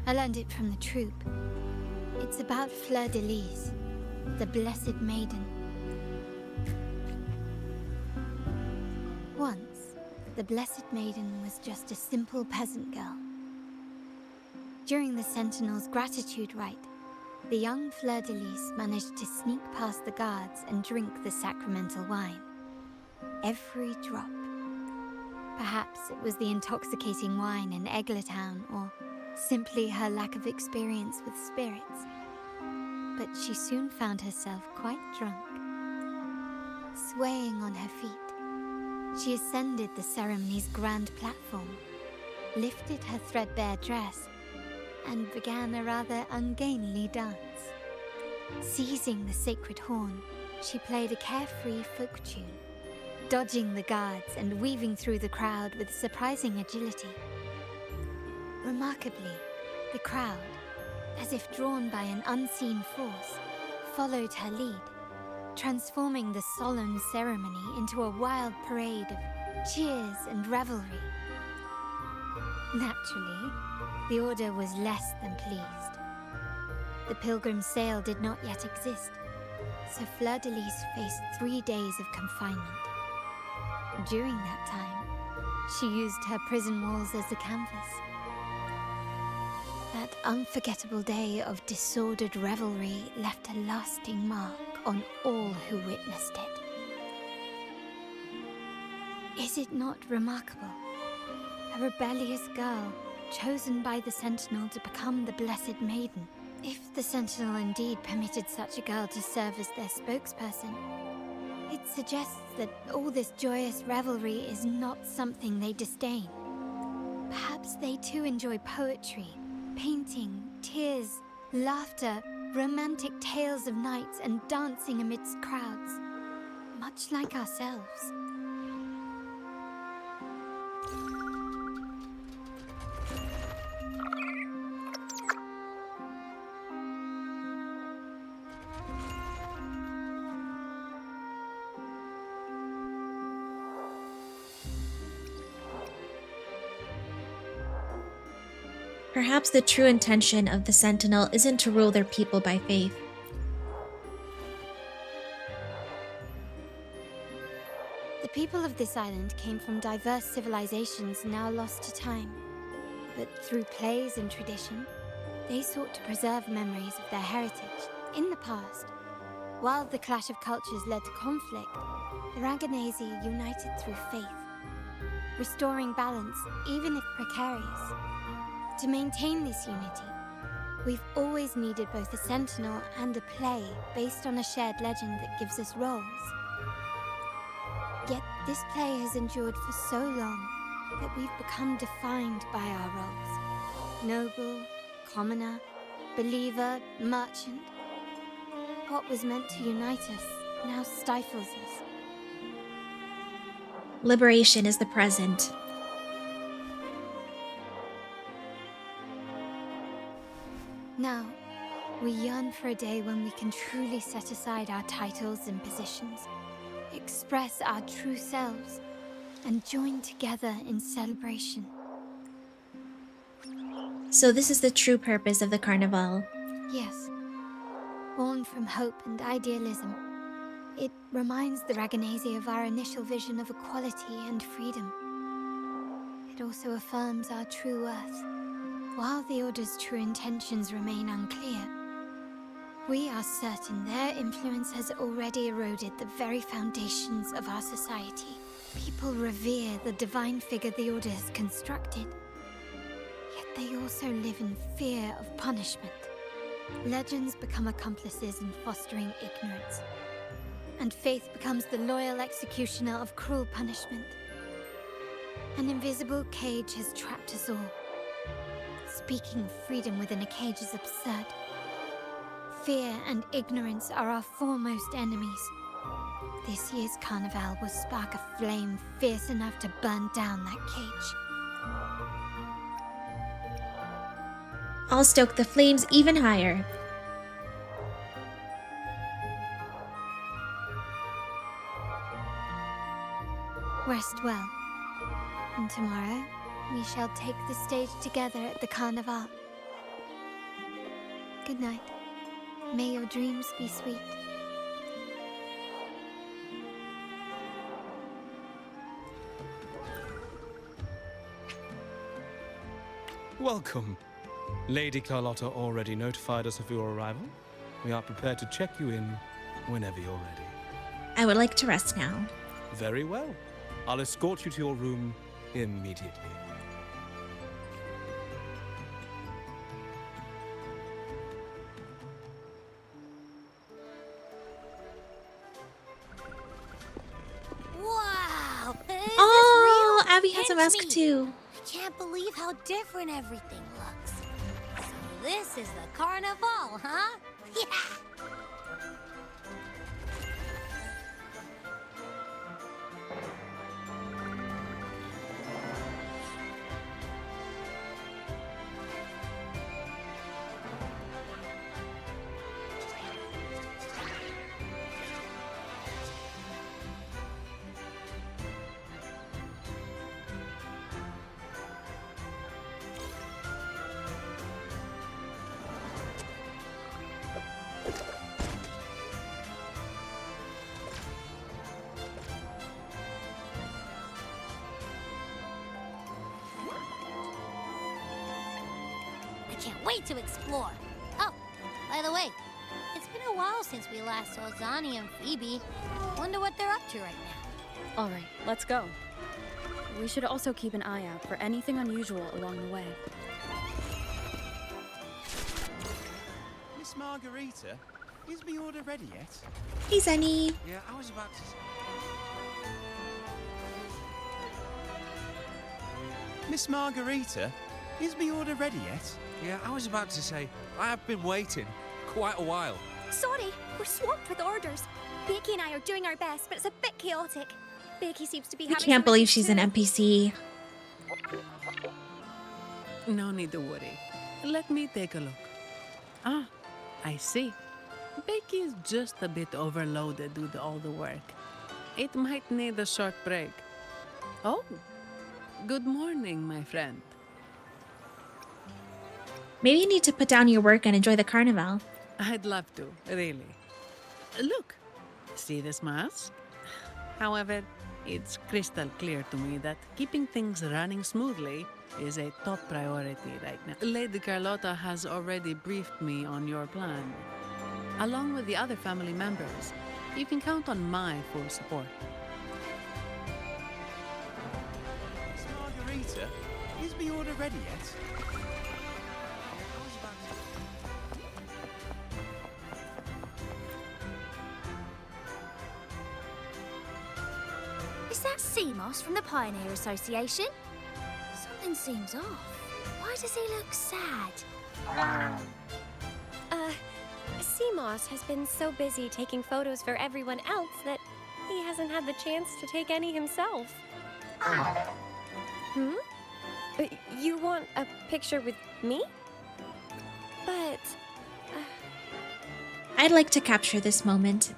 I learned it from the troupe. It's about Fleur de Lis, the Blessed Maiden. Once, the Blessed Maiden was just a simple peasant girl. During the Sentinel's gratitude rite, the young Fleur de Lis managed to sneak past the guards and drink the sacramental wine. Every drop. Perhaps it was the intoxicating wine in Eggletown, or simply her lack of experience with spirits. But she soon found herself quite drunk. Swaying on her feet, she ascended the ceremony's grand platform, lifted her threadbare dress, and began a rather ungainly dance. Seizing the sacred horn, she played a carefree folk tune, dodging the guards and weaving through the crowd with surprising agility. Remarkably, the crowd, as if drawn by an unseen force, followed her lead, transforming the solemn ceremony into a wild parade of cheers and revelry. Naturally, the Order was less than pleased. The pilgrim's sale did not yet exist, so Fleur de Lis faced 3 days of confinement. During that time, she used her prison walls as a canvas. That unforgettable day of disordered revelry left a lasting mark on all who witnessed it. Is it not remarkable? A rebellious girl, chosen by the Sentinel to become the Blessed Maiden. If the Sentinel indeed permitted such a girl to serve as their spokesperson, it suggests that all this joyous revelry is not something they disdain. Perhaps they too enjoy poetry, painting, tears, laughter, romantic tales of nights, and dancing amidst crowds, much like ourselves. Perhaps the true intention of the Sentinel isn't to rule their people by faith. The people of this island came from diverse civilizations now lost to time. But through plays and tradition, they sought to preserve memories of their heritage. In the past, while the clash of cultures led to conflict, the Raganese united through faith, restoring balance even if precarious. To maintain this unity, we've always needed both a Sentinel and a play based on a shared legend that gives us roles. Yet this play has endured for so long that we've become defined by our roles. Noble, commoner, believer, merchant. What was meant to unite us now stifles us. Liberation is the present. Now, we yearn for a day when we can truly set aside our titles and positions, express our true selves, and join together in celebration. So this is the true purpose of the carnival. Yes, born from hope and idealism, it reminds the Raganazi of our initial vision of equality and freedom. It also affirms our true worth. While the Order's true intentions remain unclear, we are certain their influence has already eroded the very foundations of our society. People revere the divine figure the Order has constructed, yet they also live in fear of punishment. Legends become accomplices in fostering ignorance, and faith becomes the loyal executioner of cruel punishment. An invisible cage has trapped us all. Speaking of freedom within a cage is absurd. Fear and ignorance are our foremost enemies. This year's carnival will spark a flame fierce enough to burn down that cage. I'll stoke the flames even higher. Rest well. And tomorrow, we shall take the stage together at the carnival. Good night. May your dreams be sweet. Welcome. Lady Carlotta already notified us of your arrival. We are prepared to check you in whenever you're ready. I would like to rest now. Very well. I'll escort you to your room immediately. Wow! Oh, Abby has a Pinch mask me. too. I can't believe how different everything looks. So this is the carnival, huh? Yeah! I can't wait to explore. Oh, by the way, it's been a while since we last saw Zani and Phoebe. Wonder what they're up to right now. All right, let's go. We should also keep an eye out for anything unusual along the way. Miss Margarita, is my order ready yet? Hey, Zenny. Yeah, I was about to... Miss Margarita, is my order ready yet? Yeah, I was about to say, I have been waiting quite a while. Sorry, we're swamped with orders. Becky and I are doing our best, but it's a bit chaotic. Becky seems to be I having can't some believe issues she's too. an NPC. No need to worry. Let me take a look. Ah, I see. Becky is just a bit overloaded with all the work. It might need a short break. Oh, good morning, my friend. Maybe you need to put down your work and enjoy the carnival. I'd love to, really. Look, see this mask? However, it's crystal clear to me that keeping things running smoothly is a top priority right now. Lady Carlotta has already briefed me on your plan. Along with the other family members, you can count on my full support. Miss Margarita, is my order ready yet? Is that Seamoss from the Pioneer Association? Something seems off. Why does he look sad? Seamoss has been so busy taking photos for everyone else that he hasn't had the chance to take any himself. Hmm? You want a picture with me? But... I'd like to capture this moment.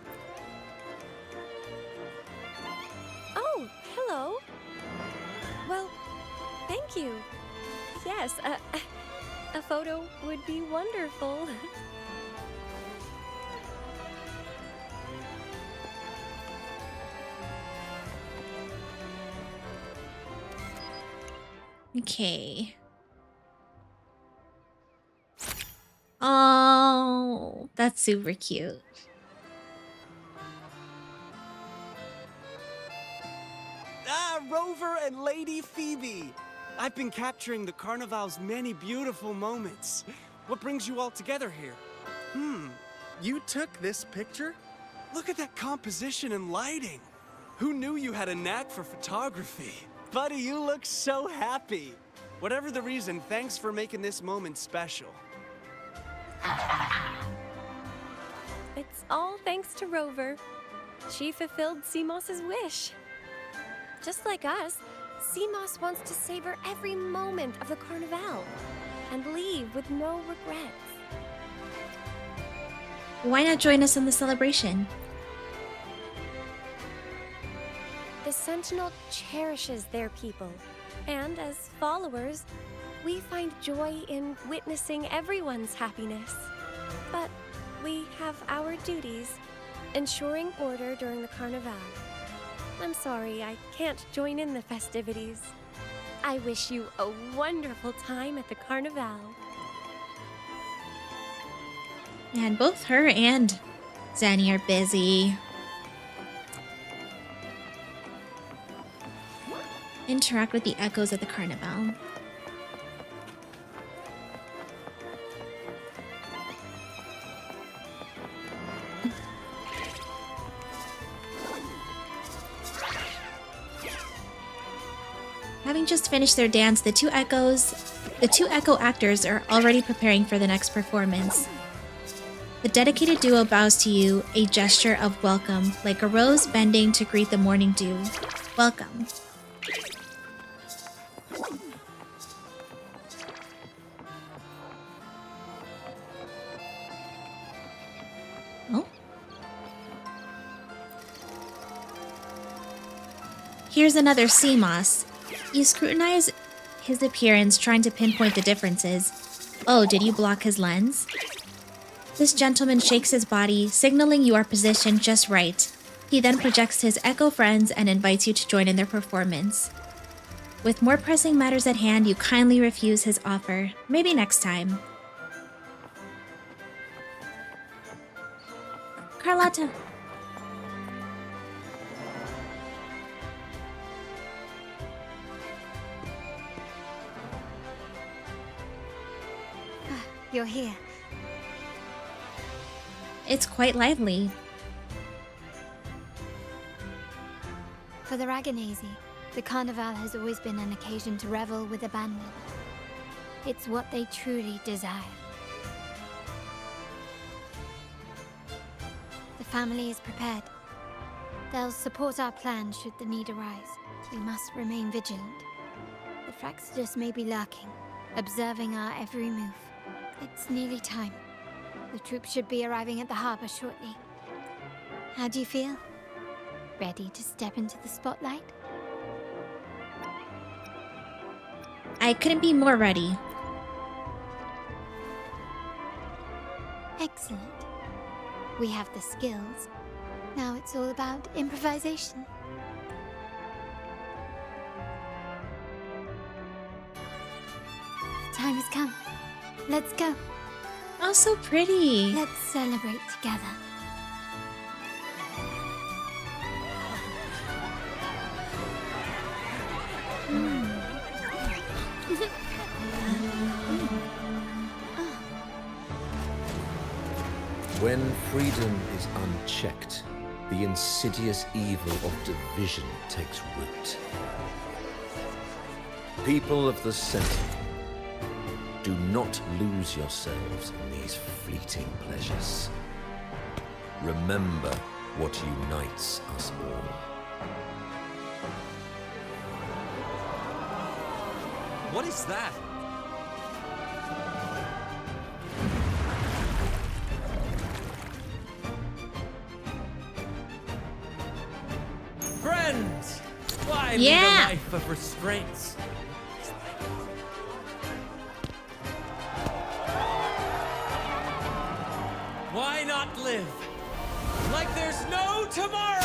Oh, hello. Thank you. Yes, a photo would be wonderful. Okay. Oh, that's super cute. Ah, Rover and Lady Phoebe! I've been capturing the Carnival's many beautiful moments. What brings you all together here? You took this picture? Look at that composition and lighting. Who knew you had a knack for photography? Buddy, you look so happy. Whatever the reason, thanks for making this moment special. It's all thanks to Rover. She fulfilled Seamoss's wish. Just like us, Seamoss wants to savor every moment of the Carnival and leave with no regrets. Why not join us in the celebration? The Sentinel cherishes their people, and as followers, we find joy in witnessing everyone's happiness. But we have our duties, ensuring order during the Carnival. I'm sorry I can't join in the festivities. I wish you a wonderful time at the Carnival. And both her and Zanny are busy. Interact with the echoes at the Carnival. Having just finished their dance, the two echo actors are already preparing for the next performance. The dedicated duo bows to you, a gesture of welcome, like a rose bending to greet the morning dew. Welcome. Oh? Here's another Seamoss. You scrutinize his appearance, trying to pinpoint the differences. Oh, did you block his lens? This gentleman shakes his body, signaling you are positioned just right. He then projects his echo friends and invites you to join in their performance. With more pressing matters at hand, you kindly refuse his offer. Maybe next time. Carlotta. You're here. It's quite lively. For the Raganazy, the Carnival has always been an occasion to revel with abandon. It's what they truly desire. The family is prepared. They'll support our plan should the need arise. We must remain vigilant. The Fraxidus may be lurking, observing our every move. It's nearly time. The troops should be arriving at the harbor shortly. How do you feel? Ready to step into the spotlight? I couldn't be more ready. Excellent. We have the skills. Now it's all about improvisation. The time has come. Let's go. Oh, so pretty. Let's celebrate together. When freedom is unchecked, the insidious evil of division takes root. People of the Sentinel, do not lose yourselves in these fleeting pleasures. Remember what unites us all. What is that? Friends! Why lead a life of restraints? Why not live? Like there's no tomorrow!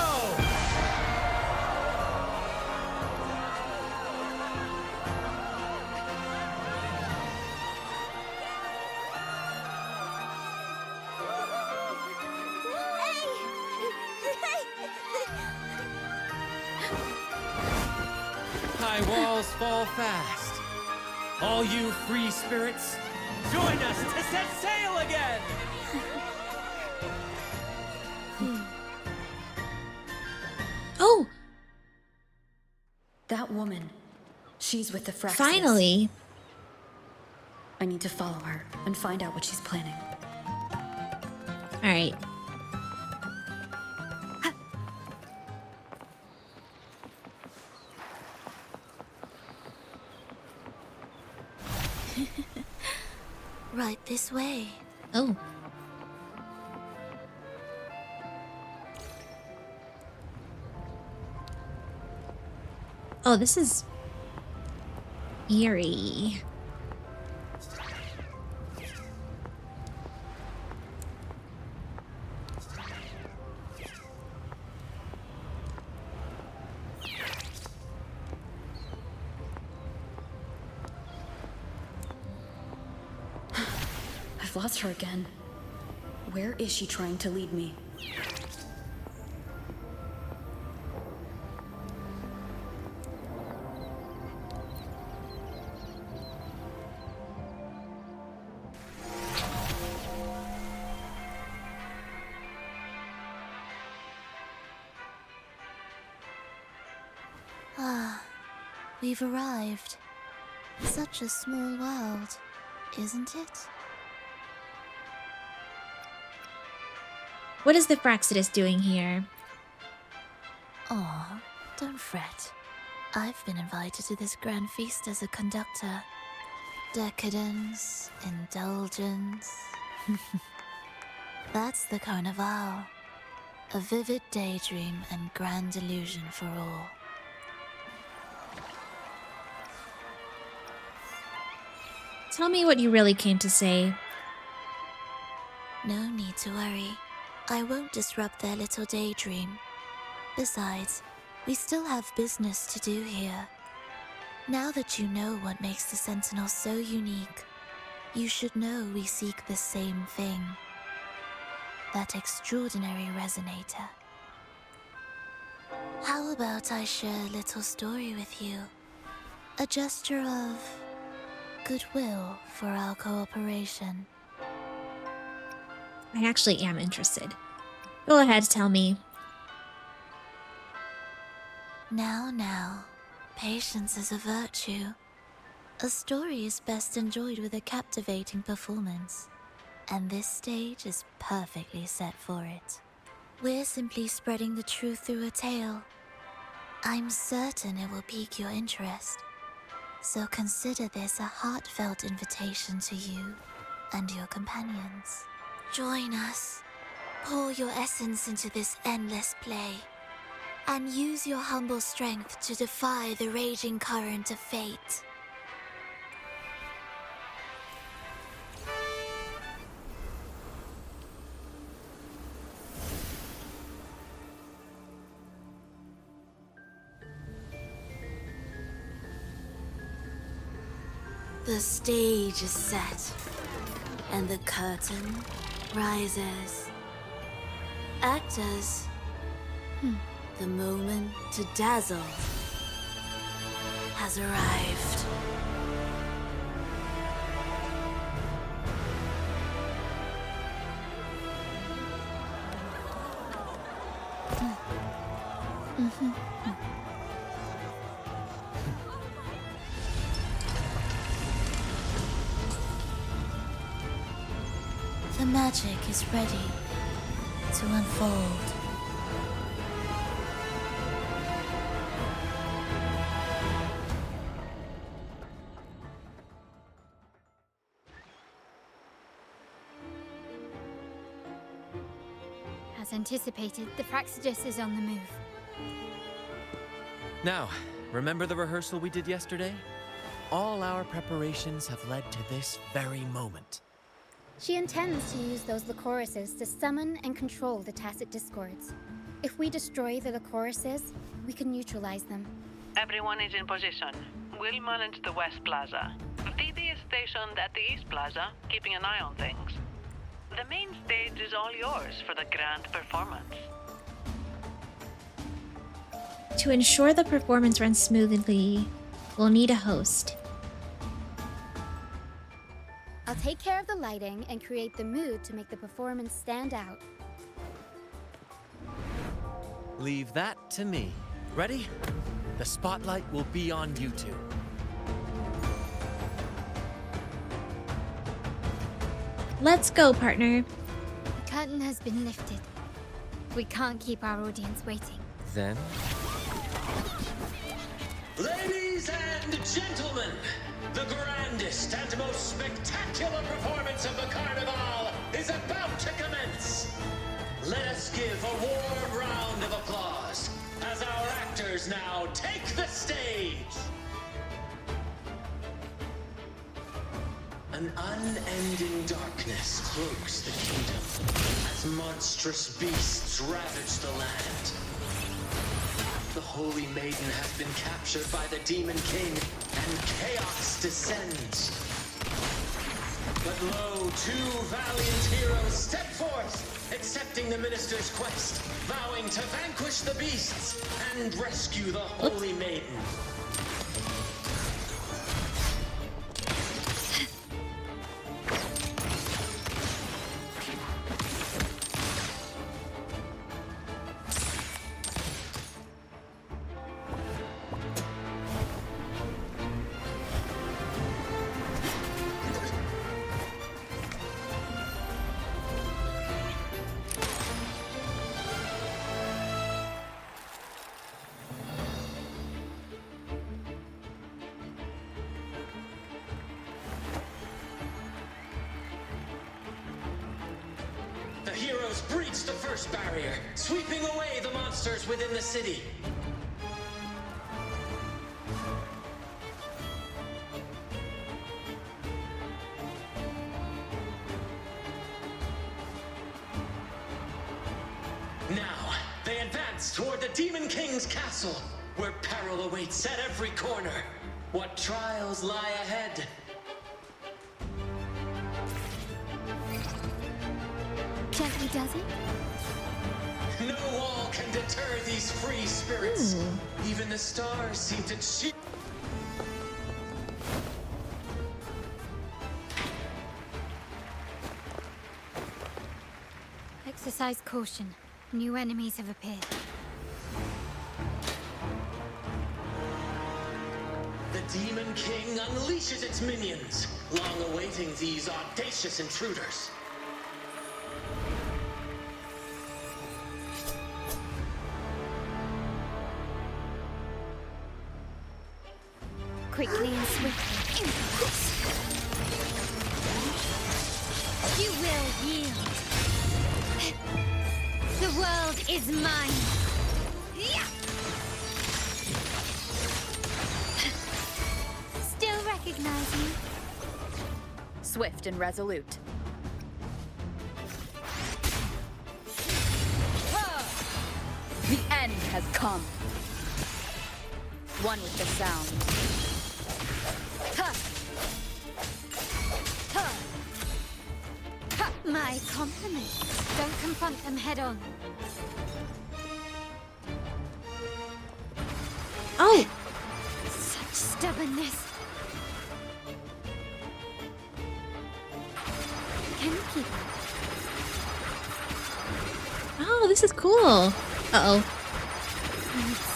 High walls fall fast. All you free spirits, join us to set sail again! Oh! That woman. She's with the Fraxidus. Finally! I need to follow her and find out what she's planning. Alright. Right this way. Oh. Oh, this is eerie. I've lost her again. Where is she trying to lead me? Ah, we've arrived. Such a small world, isn't it? What is the Fraxidus doing here? Aw, don't fret. I've been invited to this grand feast as a conductor. Decadence, indulgence. That's the Carnival. A vivid daydream and grand illusion for all. Tell me what you really came to say. No need to worry. I won't disrupt their little daydream. Besides, we still have business to do here. Now that you know what makes the Sentinels so unique, you should know we seek the same thing. That extraordinary resonator. How about I share a little story with you? A gesture of goodwill for our cooperation. I actually am interested. Go ahead, tell me. Now, patience is a virtue. A story is best enjoyed with a captivating performance, and this stage is perfectly set for it. We're simply spreading the truth through a tale. I'm certain it will pique your interest, so consider this a heartfelt invitation to you and your companions. Join us. Pour your essence into this endless play, and use your humble strength to defy the raging current of fate. The stage is set, and the curtain rises. Actors, the moment to dazzle has arrived. The magic is ready to unfold. As anticipated, the Fraxidus is on the move. Now, remember the rehearsal we did yesterday? all our preparations have led to this very moment. She intends to use those Lycorises to summon and control the Tacit Discords. If we destroy the Lycorises, we can neutralize them. Everyone is in position. We'll manage the West Plaza. Phoebe is stationed at the East Plaza, keeping an eye on things. The main stage is all yours for the grand performance. To ensure the performance runs smoothly, we'll need a host. I'll take care of the lighting and create the mood to make the performance stand out. Leave that to me. Ready? The spotlight will be on you two. Let's go, partner. The curtain has been lifted. We can't keep our audience waiting. Then? Ladies and gentlemen, the grandest and most spectacular performance of the Carnival is about to commence. Let us give a warm round of applause as our actors now take the stage. An unending darkness cloaks the kingdom as monstrous beasts ravage the land. The Holy Maiden has been captured by the Demon King, and chaos descends. But lo, two valiant heroes step forth, accepting the Minister's quest, vowing to vanquish the beasts and rescue the Holy Maiden. The heroes breach the first barrier, sweeping away the monsters within the city. Now, they advance toward the Demon King's castle, where peril awaits at every corner. What trials lie ahead? Gently does it? No wall can deter these free spirits. Even the stars seem to cheer. Exercise caution. New enemies have appeared. The Demon King unleashes its minions, long awaiting these audacious intruders. Quickly and swiftly. You will yield. The world is mine. Still recognize me? Swift and resolute. The end has come. One with the sound. My compliments. Don't confront them head on. Oh! Such stubbornness. Can you keep up? Oh, this is cool. Uh-oh.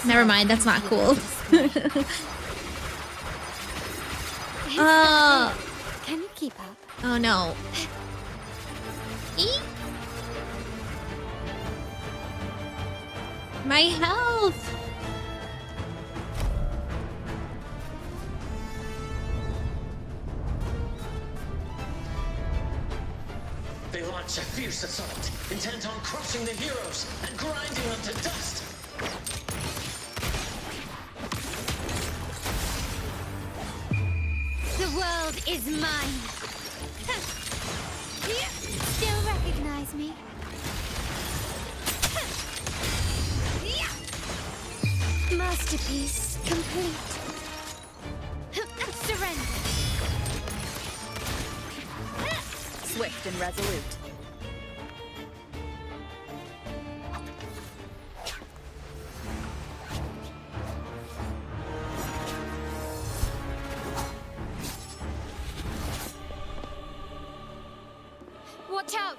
Never mind, that's not cool. Can you keep up? Oh no. Eek. My health! They launch a fierce assault, intent on crushing the heroes and grinding them to dust. world is mine! Still recognize me? Masterpiece complete. Surrender! Swift and resolute. Watch out!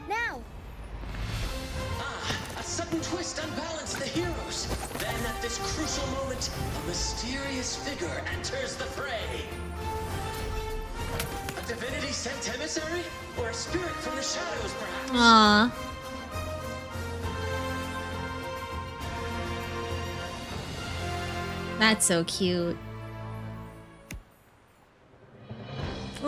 Now! A sudden twist unbalanced the heroes. Then at this crucial moment, a mysterious figure enters the fray. A divinity sent emissary? Or a spirit from the shadows, perhaps? Aww. That's so cute.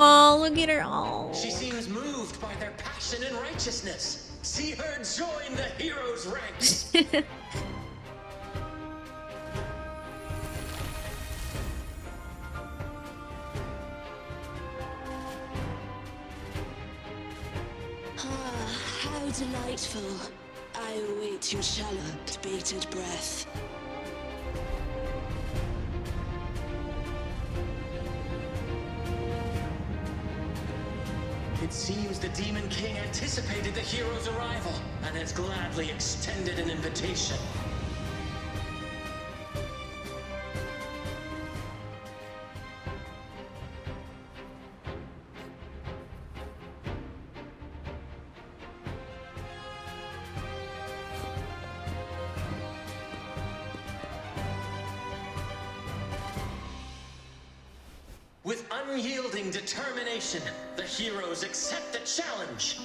Oh, look at her. Oh. She seems moved by their passion and righteousness. See her join the heroes' ranks. How delightful. I await your shallow, bated breath. It seems the Demon King anticipated the hero's arrival and has gladly extended an invitation. With unyielding determination, the heroes accept the challenge.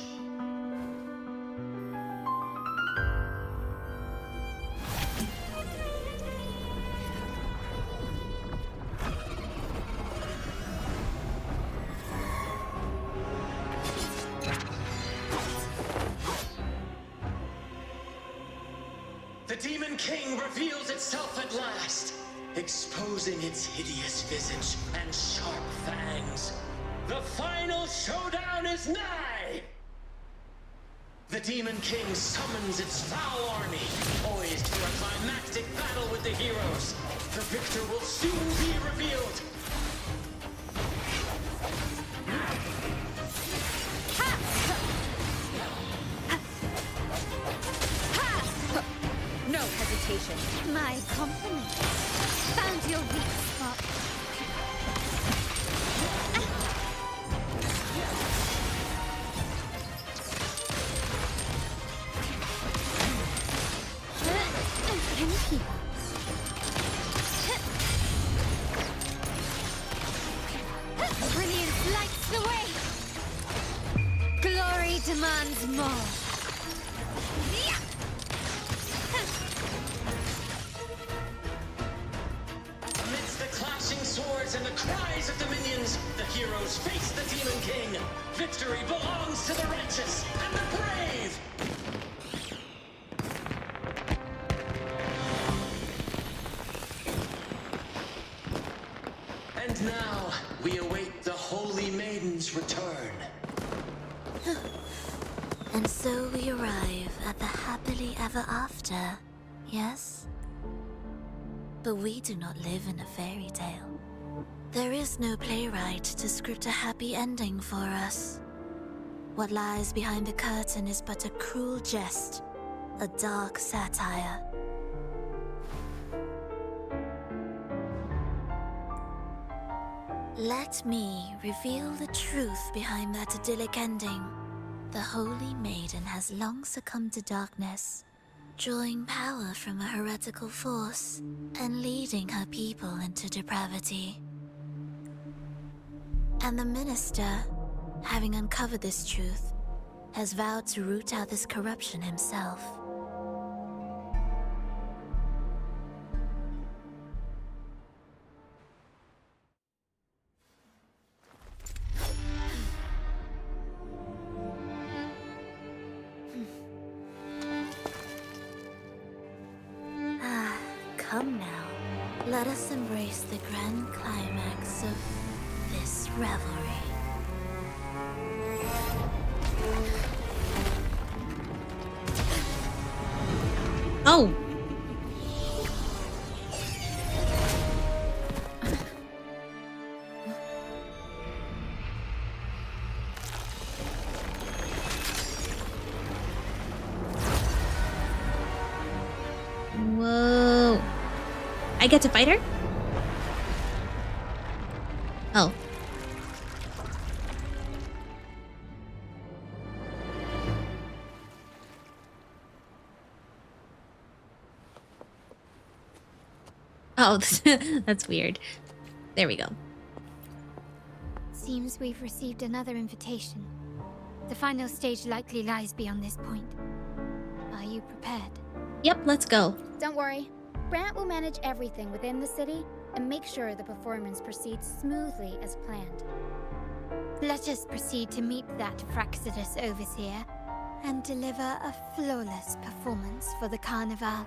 The Demon King reveals itself at last, exposing its hideous visage and sharp fangs. The final showdown is nigh! The Demon King summons its foul army, poised for a climactic battle with the heroes. The victor will soon be revealed. No hesitation. My compliments. Found your weak spot. Thank you. Brilliance lights the way. Glory demands more. Amidst the clashing swords and the cries of the minions, the heroes face the Demon King. Victory belongs to the righteous and the brave! And now, we await the Holy Maiden's return. And so we arrive at the happily ever after, yes? But we do not live in a fairy tale. There is no playwright to script a happy ending for us. What lies behind the curtain is but a cruel jest, a dark satire. Let me reveal the truth behind that idyllic ending. The Holy Maiden has long succumbed to darkness, drawing power from a heretical force and leading her people into depravity. And the minister, having uncovered this truth, has vowed to root out this corruption himself. Come now. Let us embrace the grand climax of this revelry. Oh! Whoa. I get to fight her? Oh. Oh, that's weird. There we go. Seems we've received another invitation. The final stage likely lies beyond this point. Are you prepared? Yep, let's go. Don't worry. Brant will manage everything within the city and make sure the performance proceeds smoothly as planned. Let us proceed to meet that Fraxidus overseer and deliver a flawless performance for the Carnival.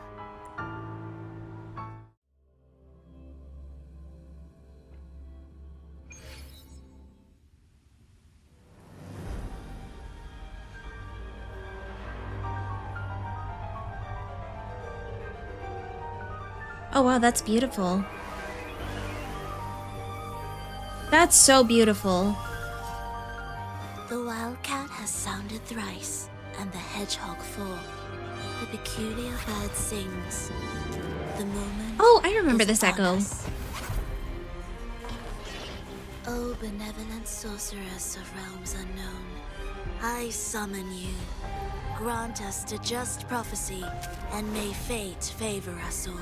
Oh wow, that's beautiful. That's so beautiful. The wildcat has sounded thrice, and the hedgehog four. The peculiar bird sings. The moment. Oh, I remember this echo. O benevolent sorceress of realms unknown, I summon you. Grant us to just prophecy, and may fate favor us all.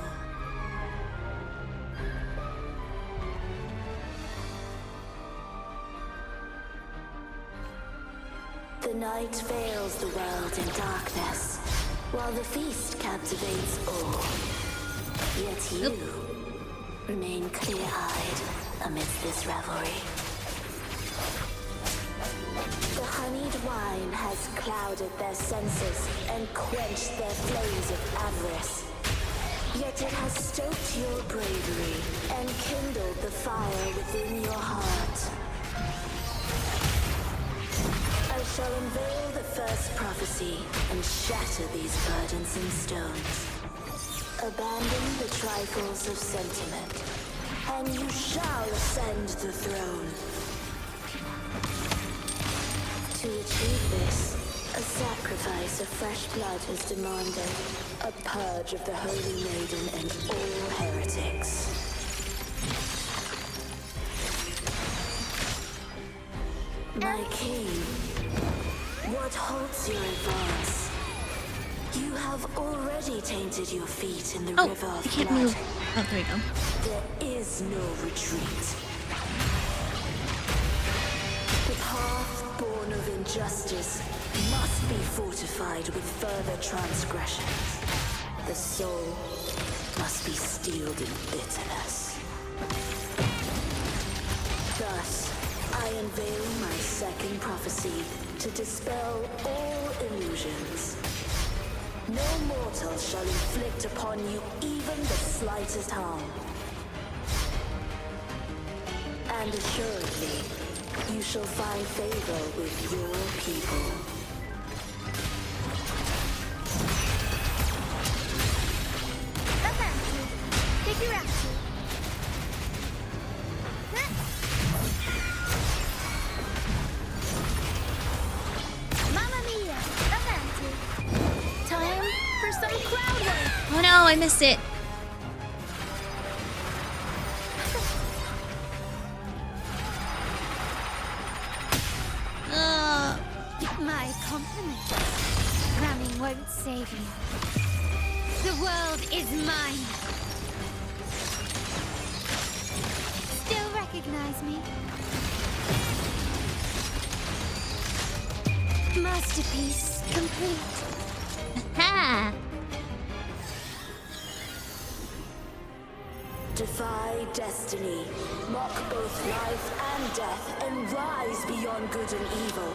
The night veils the world in darkness, while the feast captivates all. Yet you remain clear-eyed amidst this revelry. The honeyed wine has clouded their senses and quenched their flames of avarice. Yet it has stoked your bravery and kindled the fire within your heart. I shall unveil the first prophecy and shatter these burdensome stones. Abandon the trifles of sentiment, and you shall ascend the throne. To achieve this, a sacrifice of fresh blood is demanded. A purge of the Holy Maiden and all heretics. My king, what halts your advance? You have already tainted your feet in the river of I can't blood. move. Oh, there we go. There is no retreat. The path born of injustice must be fortified with further transgressions. The soul must be steeled in bitterness. Thus, I unveil my second prophecy to dispel all illusions. No mortal shall inflict upon you even the slightest harm. And assuredly, you shall find favor with your people. Mamma mia! Avanti! Time for some crowd work! Oh no, I missed it. My compliments. Ramming won't save you. The world is mine. Still recognize me? Masterpiece complete. Ha! Defy destiny, mock both life and death, and rise beyond good and evil.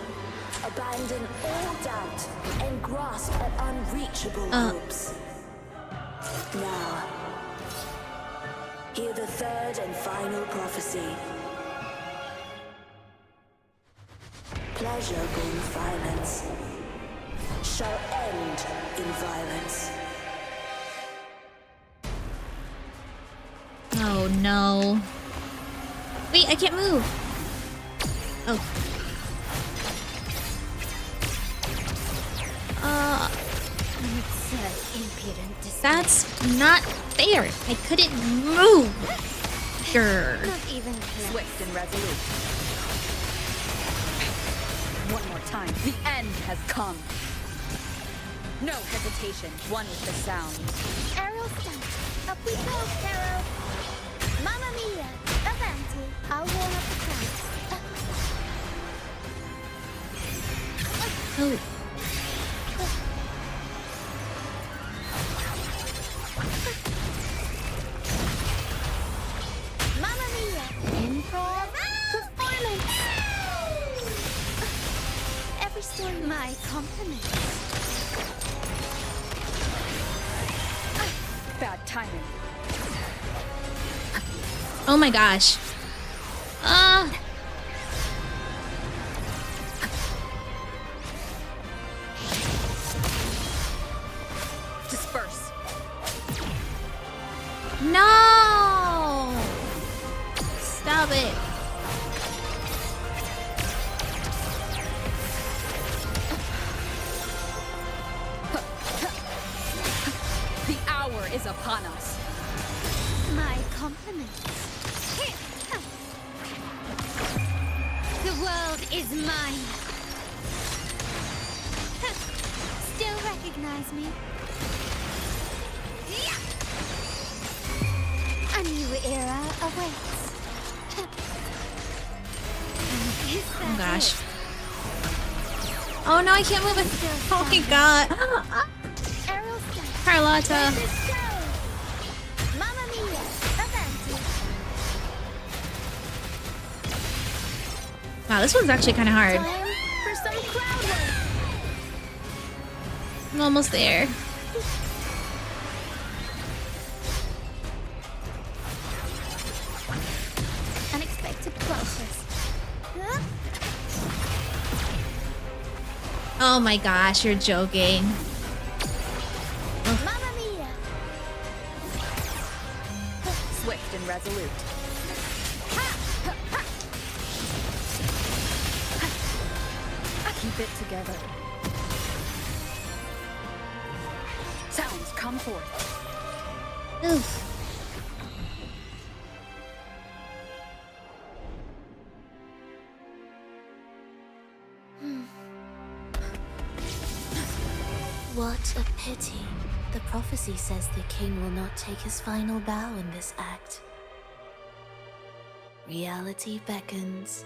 Abandon all doubt and grasp at unreachable hopes. Now, Hear the third and final prophecy. Pleasure born violence shall end in violence. Oh no. Wait, I can't move. Oh. That's not fair. I couldn't move. Grr. Not even swift and resolute. One more time. The end has come. No hesitation. One with the sound. Arrow stunt. Up we go, Arrow. Mamma mia. Avanti. I'll warm up the crowds. Oh. Mamma mia. Improv. Performance. Every story. My compliments. Bad timing. Oh my gosh. Disperse. No! Stop it. The hour is upon us. My compliments. The world is mine. Still recognize me? A new era awaits. Oh gosh. Oh no, I can't move it. Oh my god. Carlotta. Mamma mia. Avanti. Wow, this one's actually kind of hard. Time for some crowd work. I'm almost there. Unexpected process. Huh? Oh my gosh, you're joking. Mamma mia. Swift and resolute. Keep it together. Sounds come forth. Oof. What a pity. The prophecy says the king will not take his final bow in this act. Reality beckons.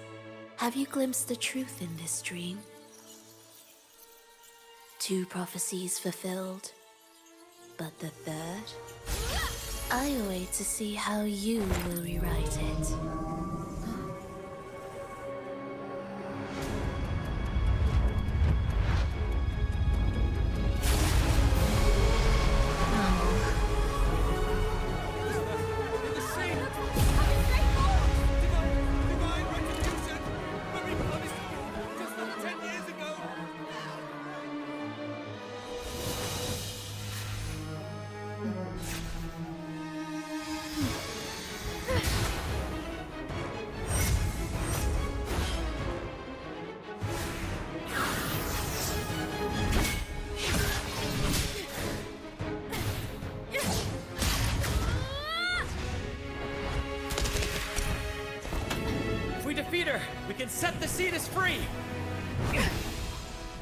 Have you glimpsed the truth in this dream? 2 prophecies fulfilled, but the third? I await to see how you will rewrite it. Set the Cetus free!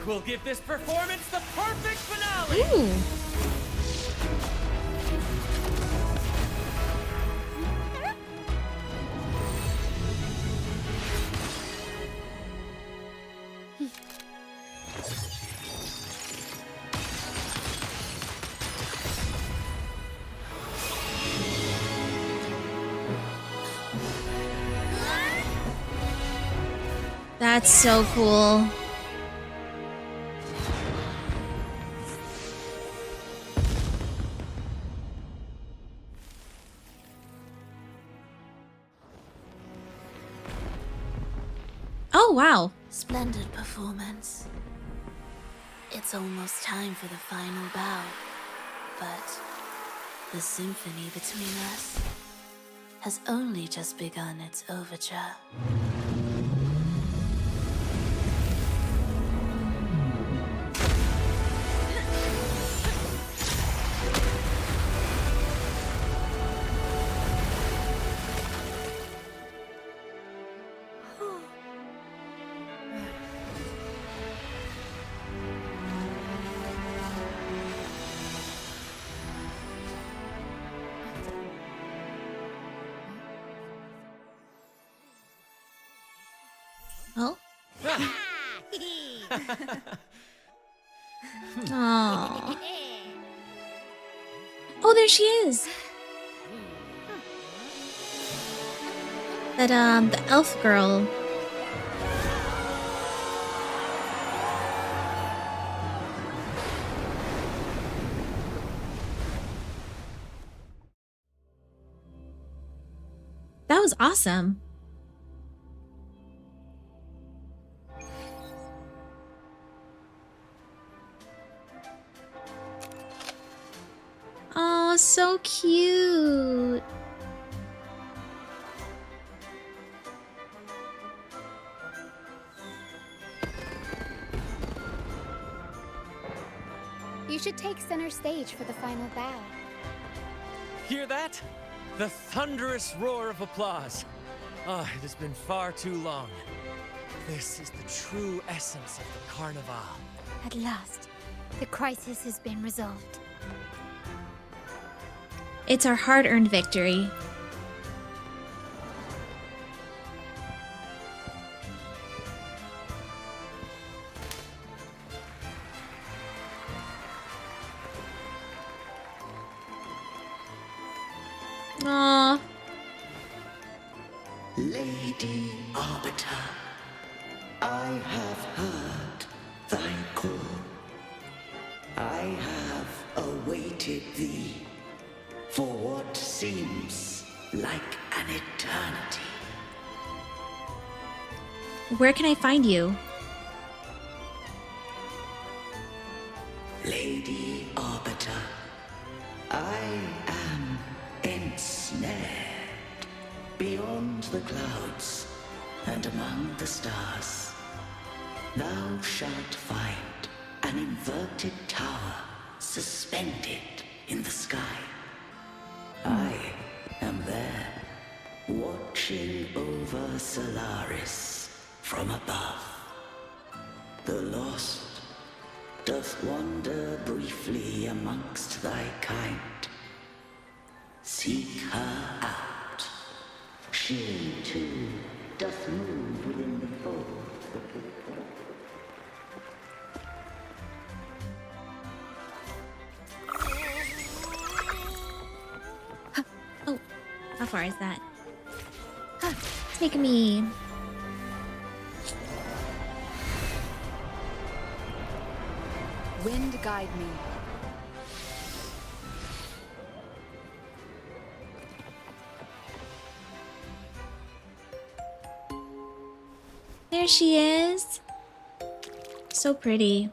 We'll give this performance the perfect finale! Ooh. That's so cool. Oh, wow. Splendid performance. It's almost time for the final bow, but the symphony between us has only just begun its overture. Oh. Aww. Oh, there she is. That, the elf girl. That was awesome. Oh, so cute. You should take center stage for the final bow. Hear that? The thunderous roar of applause. Ah, it has been far too long. This is the true essence of the Carnival. At last, the crisis has been resolved. It's our hard-earned victory. Aww. Lady Arbiter, I have heard thy call. I have awaited thee for what seems like an eternity. Where can I find you? Lady Arbiter, I am ensnared beyond the clouds and among the stars. Thou shalt find an inverted tower suspended in the sky. I am there, watching over Solaris from above. The lost doth wander briefly amongst thy kind. Seek her out. She too doth move within the fold. Oh, how far is that? Take me. Wind guide me. There she is. So pretty.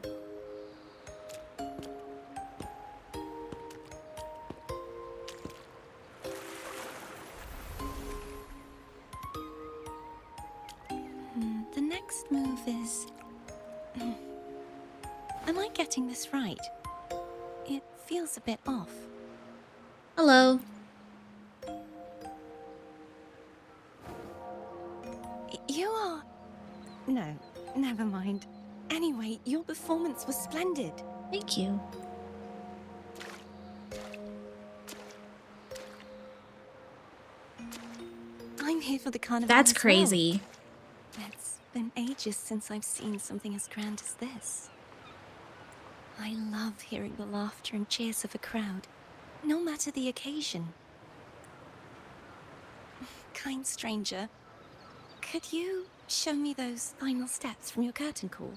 The next move is... Am I getting this right? It feels a bit off. Hello. You are... No, never mind. Anyway, your performance was splendid. Thank you. I'm here for the carnival. That's as crazy. well. It's been ages since I've seen something as grand as this. I love hearing the laughter and cheers of a crowd, no matter the occasion. Kind stranger, could you show me those final steps from your curtain call?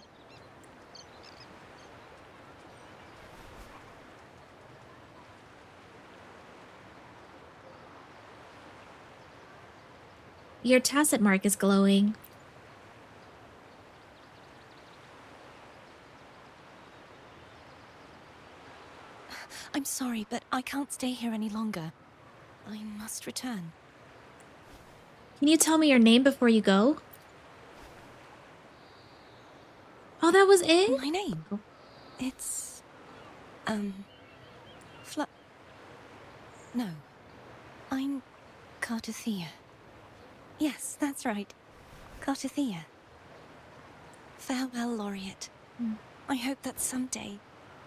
Your tacit mark is glowing. sorry, but I can't stay here any longer. I must return. Can you tell me your name before you go? Oh, that was it? My name? It's... No. I'm Cartothea. Yes, that's right. Cartothea. Farewell, Laureate. I hope that someday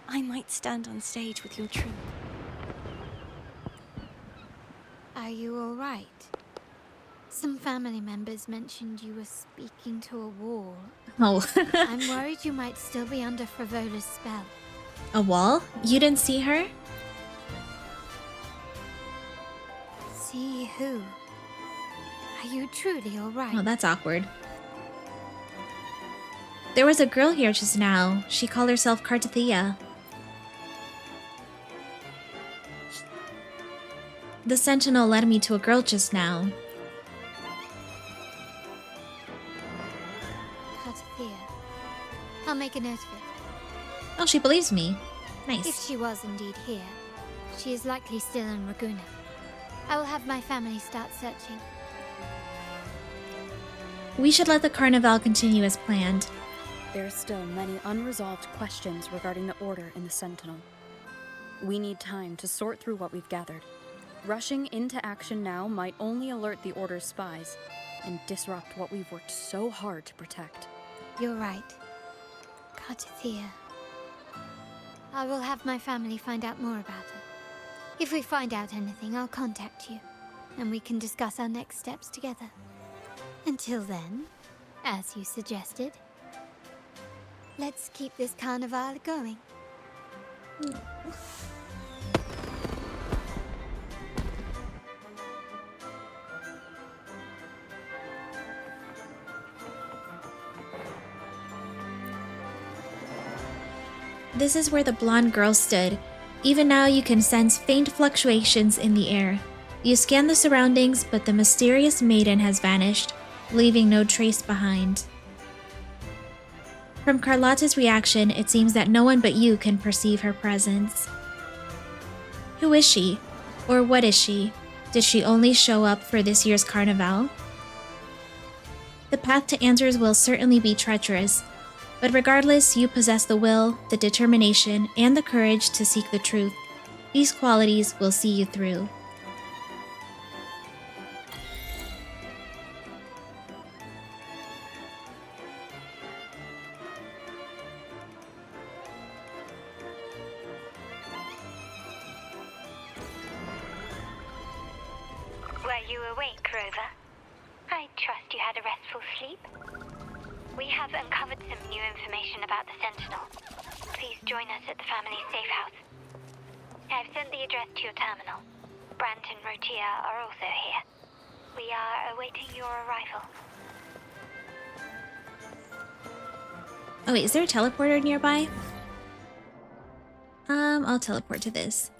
I might stand on stage with your troupe. Are you all right? Some family members mentioned you were speaking to a wall. Oh. I'm worried you might still be under Frivola's spell. A wall? You didn't see her? See who? Are you truly all right? Oh, that's awkward. There was a girl here just now. She called herself Cartothea. The sentinel led me to a girl just now. Cartothea. I'll make a note of it. Oh, she believes me. Nice. If she was indeed here, she is likely still in Raguna. I will have my family start searching. We should let the carnival continue as planned. There are still many unresolved questions regarding the Order and the Sentinel. We need time to sort through what we've gathered. Rushing into action now might only alert the Order's spies and disrupt what we've worked so hard to protect. You're right. Cartothea. I will have my family find out more about her. If we find out anything, I'll contact you, and we can discuss our next steps together. Until then, as you suggested, let's keep this carnival going. This is where the blonde girl stood. Even now you can sense faint fluctuations in the air. You scan the surroundings, but the mysterious maiden has vanished, leaving no trace behind. From Carlotta's reaction, it seems that no one but you can perceive her presence. Who is she? Or what is she? Did she only show up for this year's carnival? The path to answers will certainly be treacherous, but regardless, you possess the will, the determination, and the courage to seek the truth. These qualities will see you through. Were you awake, Rover? I trust you had a restful sleep. We have uncovered some new information about the Sentinel. Please join us at the family safe house. I've sent the address to your terminal. Brant and Rotia are also here. We are awaiting your arrival. Oh wait, is there a teleporter nearby? I'll teleport to this.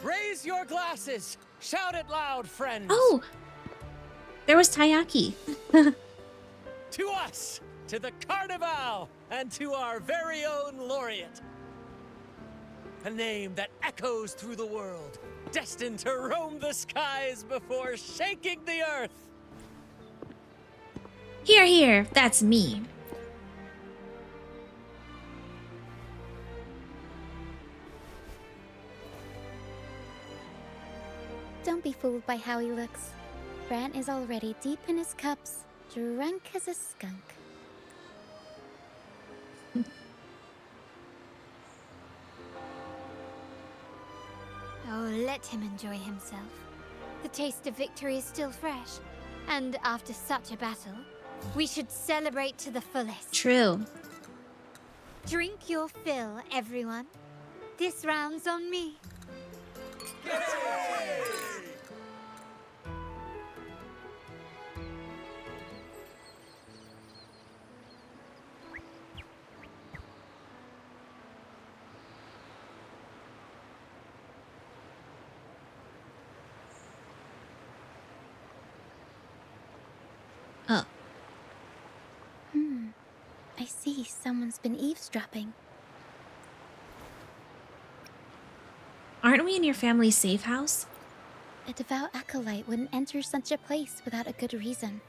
Raise your glasses! Shout it loud, friends! Oh! There was Taiyaki. To us! To the Carnival! And to our very own Laureate! A name that echoes through the world, destined to roam the skies before shaking the earth! Here, here, that's me. Don't be fooled by how he looks. Brant is already deep in his cups, drunk as a skunk. Oh, let him enjoy himself. The taste of victory is still fresh. And after such a battle, we should celebrate to the fullest. True. Drink your fill, everyone. This round's on me. Oh. I see someone's been eavesdropping. Aren't we in your family's safe house? A devout acolyte wouldn't enter such a place without a good reason.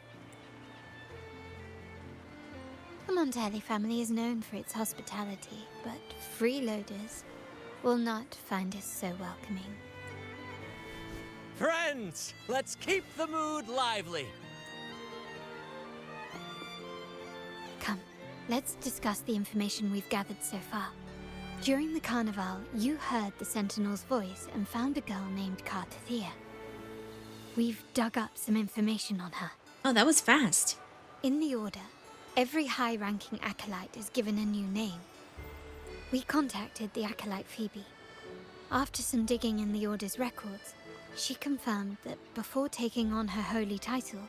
The Montelli family is known for its hospitality, but freeloaders will not find us so welcoming. Friends, let's keep the mood lively. Come, let's discuss the information we've gathered so far. During the carnival, you heard the Sentinel's voice and found a girl named Cartathea. We've dug up some information on her. Oh, that was fast. In the Order, every high-ranking acolyte is given a new name. We contacted the acolyte Phoebe. After some digging in the Order's records, she confirmed that before taking on her holy title,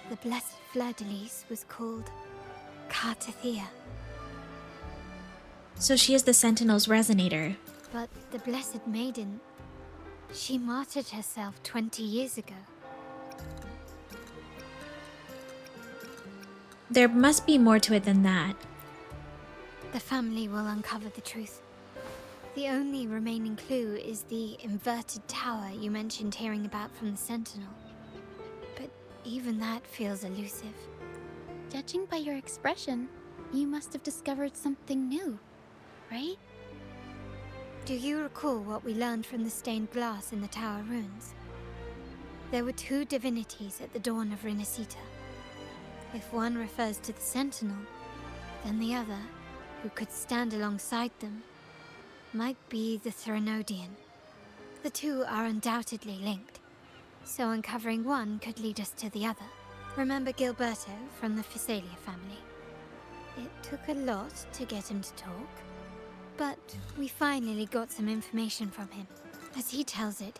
the Blessed Fleur-de-Lis was called Cartathea. So she is the Sentinel's resonator. But the Blessed Maiden, she martyred herself 20 years ago. There must be more to it than that. The family will uncover the truth. The only remaining clue is the inverted tower you mentioned hearing about from the Sentinel. But even that feels elusive. Judging by your expression, you must have discovered something new, right? Do you recall what we learned from the stained glass in the tower ruins? There were two divinities at the dawn of Rinascita. If one refers to the Sentinel, then the other, who could stand alongside them, might be the Threnodian. The two are undoubtedly linked, so uncovering one could lead us to the other. Remember Gilberto from the Physalia family? It took a lot to get him to talk, but we finally got some information from him. As he tells it,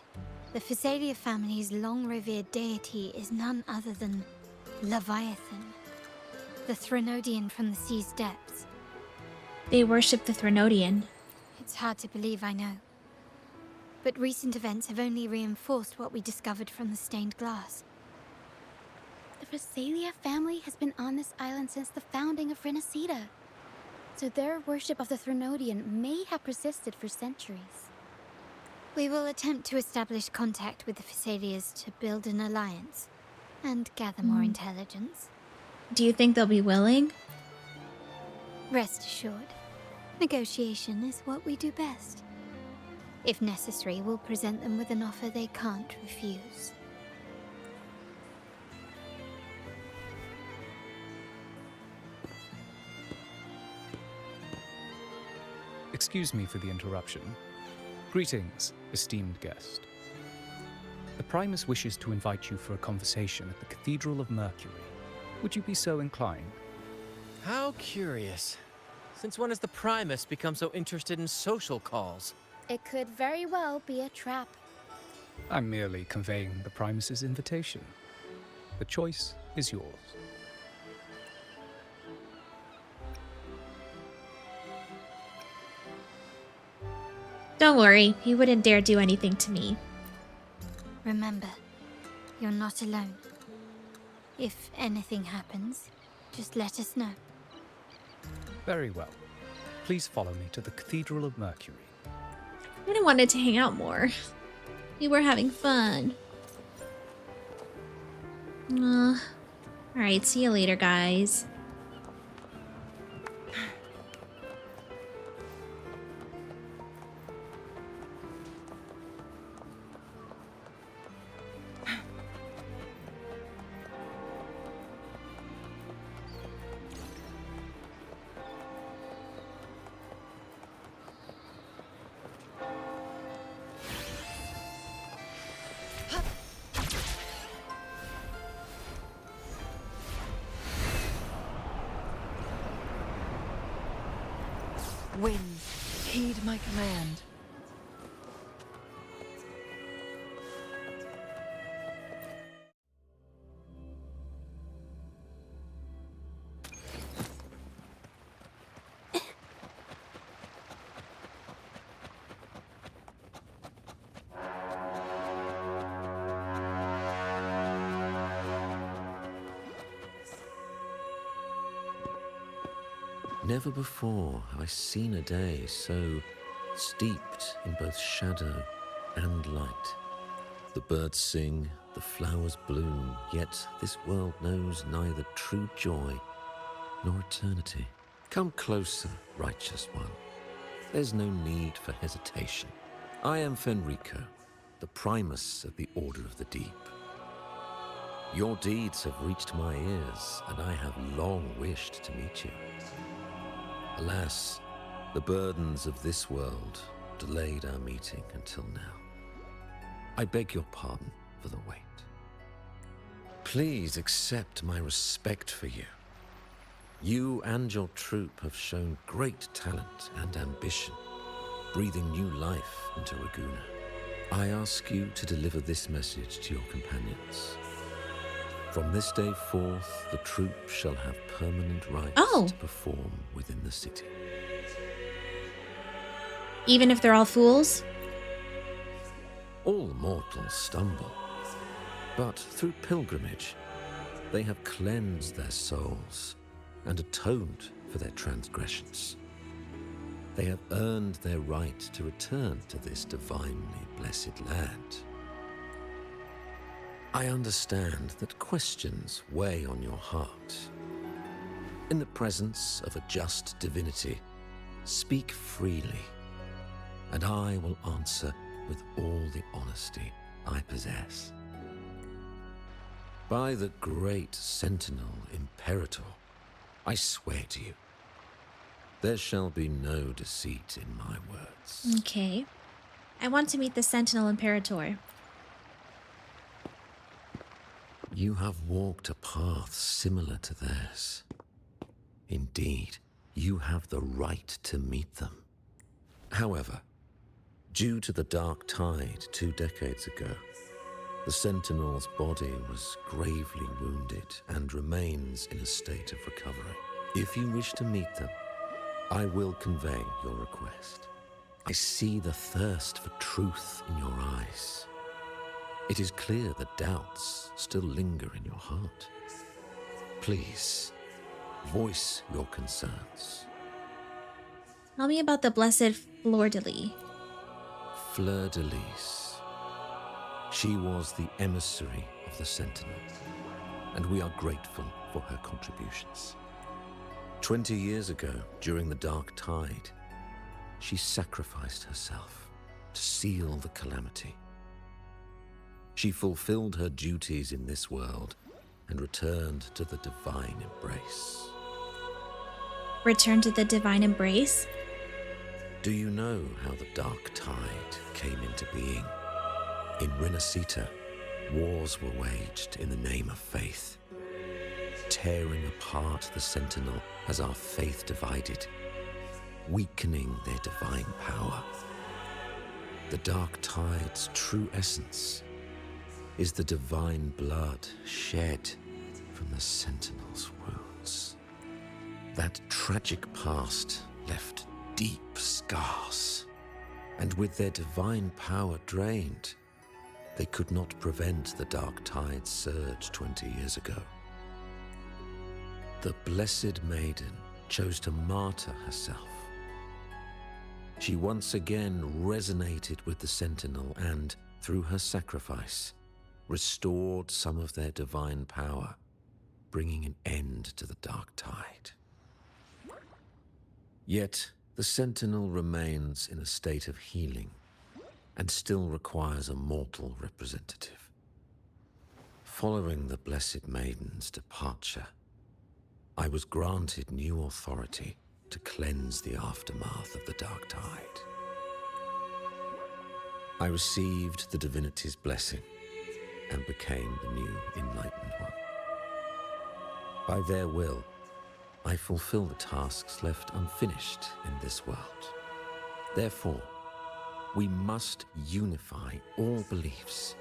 the Physalia family's long-revered deity is none other than Leviathan, the Threnodian from the sea's depths. They worship the Threnodian. It's hard to believe, I know. But recent events have only reinforced what we discovered from the stained glass. The Physalia family has been on this island since the founding of Rinascita. So their worship of the Threnodian may have persisted for centuries. We will attempt to establish contact with the Physalias to build an alliance and gather more intelligence. Do you think they'll be willing? Rest assured, negotiation is what we do best. If necessary, we'll present them with an offer they can't refuse. Excuse me for the interruption. Greetings, esteemed guest. The Primus wishes to invite you for a conversation at the Cathedral of Mercury. Would you be so inclined? How curious. Since when has the Primus become so interested in social calls? It could very well be a trap. I'm merely conveying the Primus's invitation. The choice is yours. Don't worry, he wouldn't dare do anything to me. Remember, you're not alone. If anything happens, just let us know. Very well. Please follow me to the Cathedral of Mercury. I really wanted to hang out more. We were having fun. Alright, see you later, guys. Winds, heed my command. Never before have I seen a day so steeped in both shadow and light. The birds sing, the flowers bloom, yet this world knows neither true joy nor eternity. Come closer, righteous one. There's no need for hesitation. I am Fenrico, the primus of the Order of the Deep. Your deeds have reached my ears, and I have long wished to meet you. Alas, the burdens of this world delayed our meeting until now. I beg your pardon for the wait. Please accept my respect for you. You and your troop have shown great talent and ambition, breathing new life into Raguna. I ask you to deliver this message to your companions. From this day forth, the troop shall have permanent rights to perform within the city. Even if they're all fools? All mortals stumble, but through pilgrimage, they have cleansed their souls and atoned for their transgressions. They have earned their right to return to this divinely blessed land. I understand that questions weigh on your heart. In the presence of a just divinity, speak freely, and I will answer with all the honesty I possess. By the great Sentinel Imperator, I swear to you, there shall be no deceit in my words. Okay. I want to meet the Sentinel Imperator. You have walked a path similar to theirs. Indeed, you have the right to meet them. However, due to the Dark Tide 2 decades ago, the Sentinel's body was gravely wounded and remains in a state of recovery. If you wish to meet them, I will convey your request. I see the thirst for truth in your eyes. It is clear that doubts still linger in your heart. Please, voice your concerns. Tell me about the blessed Fleur-de-Lis. Fleur-de-Lis. She was the emissary of the Sentinel, and we are grateful for her contributions. 20 years ago, during the Dark Tide, she sacrificed herself to seal the calamity. She fulfilled her duties in this world and returned to the divine embrace. Return to the divine embrace? Do you know how the Dark Tide came into being? In Rinascita, wars were waged in the name of faith, tearing apart the Sentinel as our faith divided, weakening their divine power. The Dark Tide's true essence is the divine blood shed from the Sentinel's wounds. That tragic past left deep scars, and with their divine power drained, they could not prevent the Dark Tide's surge 20 years ago. The Blessed Maiden chose to martyr herself. She once again resonated with the Sentinel and, through her sacrifice, restored some of their divine power, bringing an end to the Dark Tide. Yet, the Sentinel remains in a state of healing and still requires a mortal representative. Following the Blessed Maiden's departure, I was granted new authority to cleanse the aftermath of the Dark Tide. I received the divinity's blessing and became the new Enlightened One. By their will, I fulfill the tasks left unfinished in this world. Therefore, we must unify all beliefs,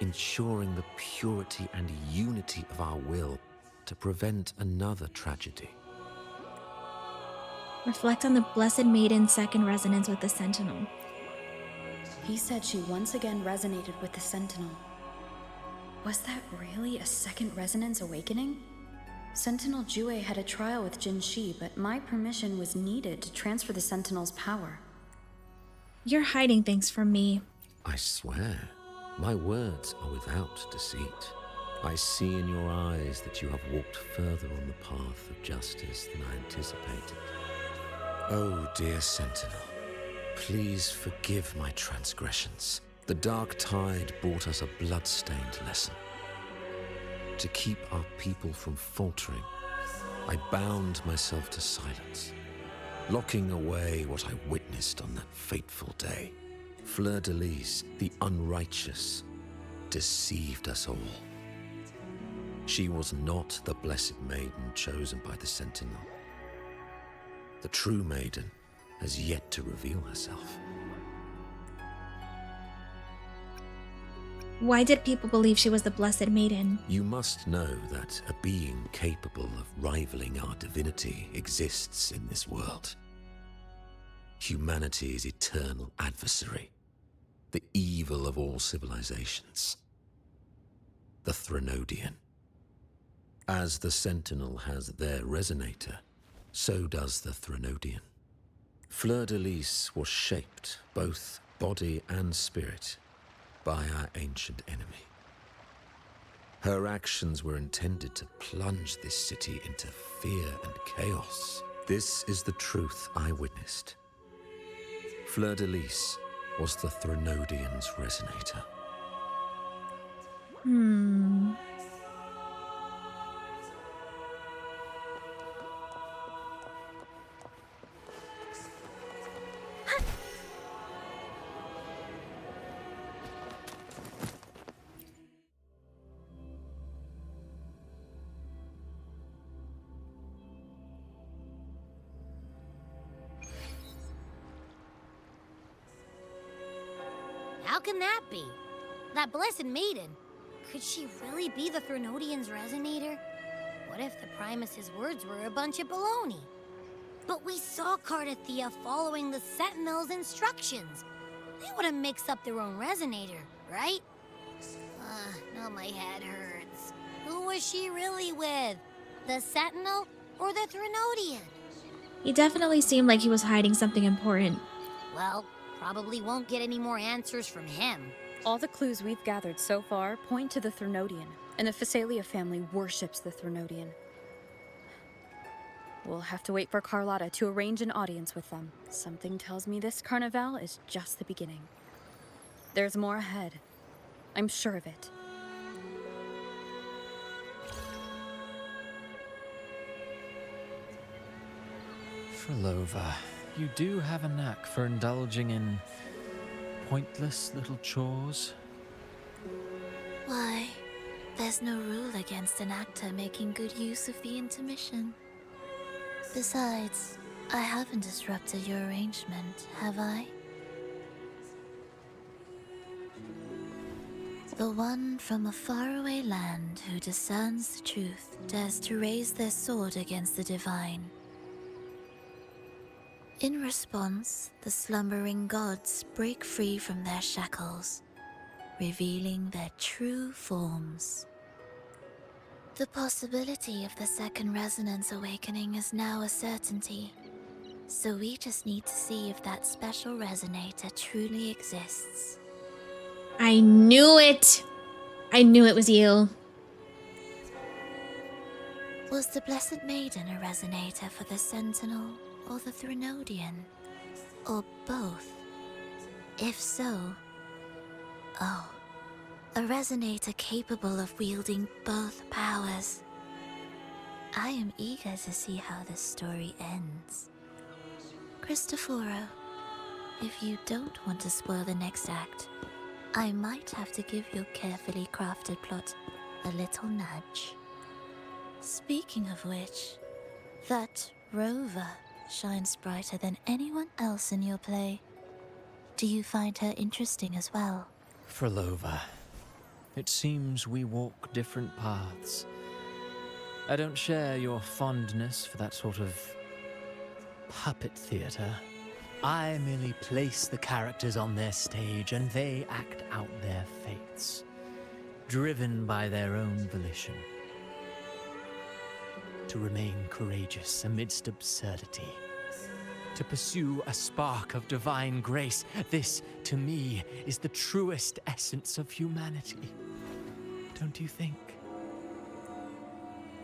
ensuring the purity and unity of our will to prevent another tragedy. Reflect on the Blessed Maiden's second resonance with the Sentinel. He said she once again resonated with the Sentinel. Was that really a second resonance awakening? Sentinel Jue had a trial with Jin Shi, but my permission was needed to transfer the Sentinel's power. You're hiding things from me. I swear, my words are without deceit. I see in your eyes that you have walked further on the path of justice than I anticipated. Oh, dear Sentinel, please forgive my transgressions. The dark tide brought us a blood-stained lesson. To keep our people from faltering, I bound myself to silence, locking away what I witnessed on that fateful day. Fleur-de-Lis, the unrighteous, deceived us all. She was not the Blessed Maiden chosen by the Sentinel. The true maiden has yet to reveal herself. Why did people believe she was the Blessed Maiden? You must know that a being capable of rivaling our divinity exists in this world. Humanity's eternal adversary, the evil of all civilizations, the Threnodian. As the Sentinel has their resonator, so does the Threnodian. Fleur-de-Lis was shaped, both body and spirit, by our ancient enemy. Her actions were intended to plunge this city into fear and chaos. This is the truth I witnessed. Fleur-de-Lis was the Threnodian's resonator. How can that be? That Blessed Maiden, could she really be the Threnodian's resonator? What if the Primus's words were a bunch of baloney? But we saw Cardathea following the Sentinel's instructions. They wouldn't mix up their own resonator, right? Now my head hurts. Who was she really with? The Sentinel or the Threnodian? He definitely seemed like he was hiding something important. Well, probably won't get any more answers from him. All the clues we've gathered so far point to the Threnodian, and the Phasalia family worships the Threnodian. We'll have to wait for Carlotta to arrange an audience with them. Something tells me this carnival is just the beginning. There's more ahead. I'm sure of it. Frolova, you do have a knack for indulging in pointless little chores. Why, there's no rule against an actor making good use of the intermission. Besides, I haven't disrupted your arrangement, have I? The one from a faraway land who discerns the truth dares to raise their sword against the divine. In response, the slumbering gods break free from their shackles, revealing their true forms. The possibility of the second resonance awakening is now a certainty, so we just need to see if that special resonator truly exists. I knew it! I knew it was you. Was the Blessed Maiden a resonator for the Sentinel or the Threnodian? Or both? If so, oh, a resonator capable of wielding both powers. I am eager to see how this story ends. Cristoforo, if you don't want to spoil the next act, I might have to give your carefully crafted plot a little nudge. Speaking of which, That Rover shines brighter than anyone else in your play. Do you find her interesting as well? Frolova, it seems we walk different paths. I don't share your fondness for that sort of puppet theater. I merely place the characters on their stage and they act out their fates, driven by their own volition. To remain courageous amidst absurdity. To pursue a spark of divine grace. This, to me, is the truest essence of humanity. Don't you think?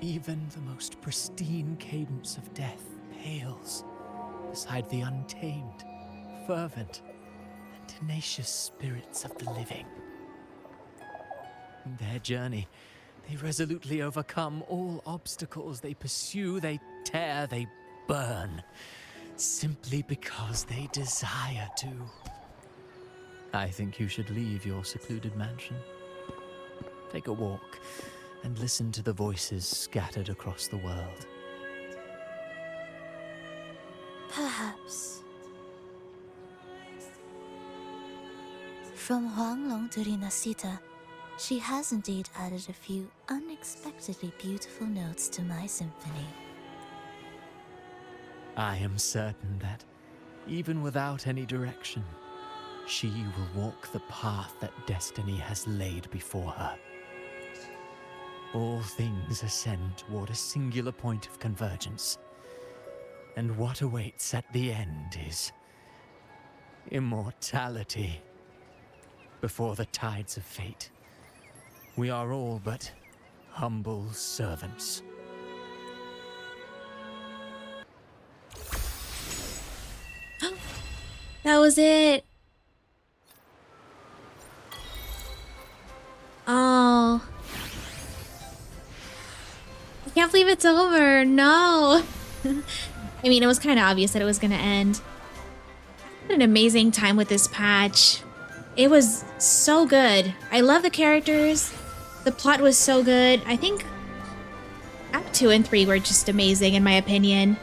Even the most pristine cadence of death pales beside the untamed, fervent, and tenacious spirits of the living. In their journey, they resolutely overcome all obstacles. They pursue, they tear, they burn, simply because they desire to. I think you should leave your secluded mansion. Take a walk and listen to the voices scattered across the world. Perhaps. From Huanglong to Rinascita, she has indeed added a few unexpectedly beautiful notes to my symphony. I am certain that, even without any direction, she will walk the path that destiny has laid before her. All things ascend toward a singular point of convergence, and what awaits at the end is immortality. Before the tides of fate, we are all but humble servants. That was it. Oh. I can't believe it's over. No. I mean, it was kind of obvious that it was going to end. I had an amazing time with this patch. It was so good. I love the characters. The plot was so good. I think Act 2 and 3 were just amazing in my opinion.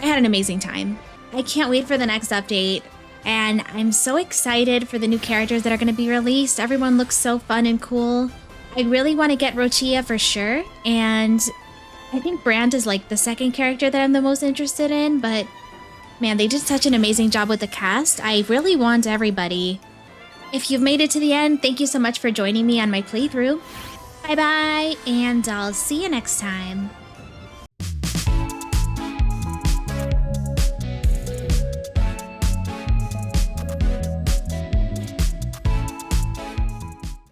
I had an amazing time. I can't wait for the next update. And I'm so excited for the new characters that are going to be released. Everyone looks so fun and cool. I really want to get Rochia for sure. And I think Brand is like the second character that I'm the most interested in. But man, they did such an amazing job with the cast. I really want everybody. If you've made it to the end, thank you so much for joining me on my playthrough. Bye-bye, and I'll see you next time.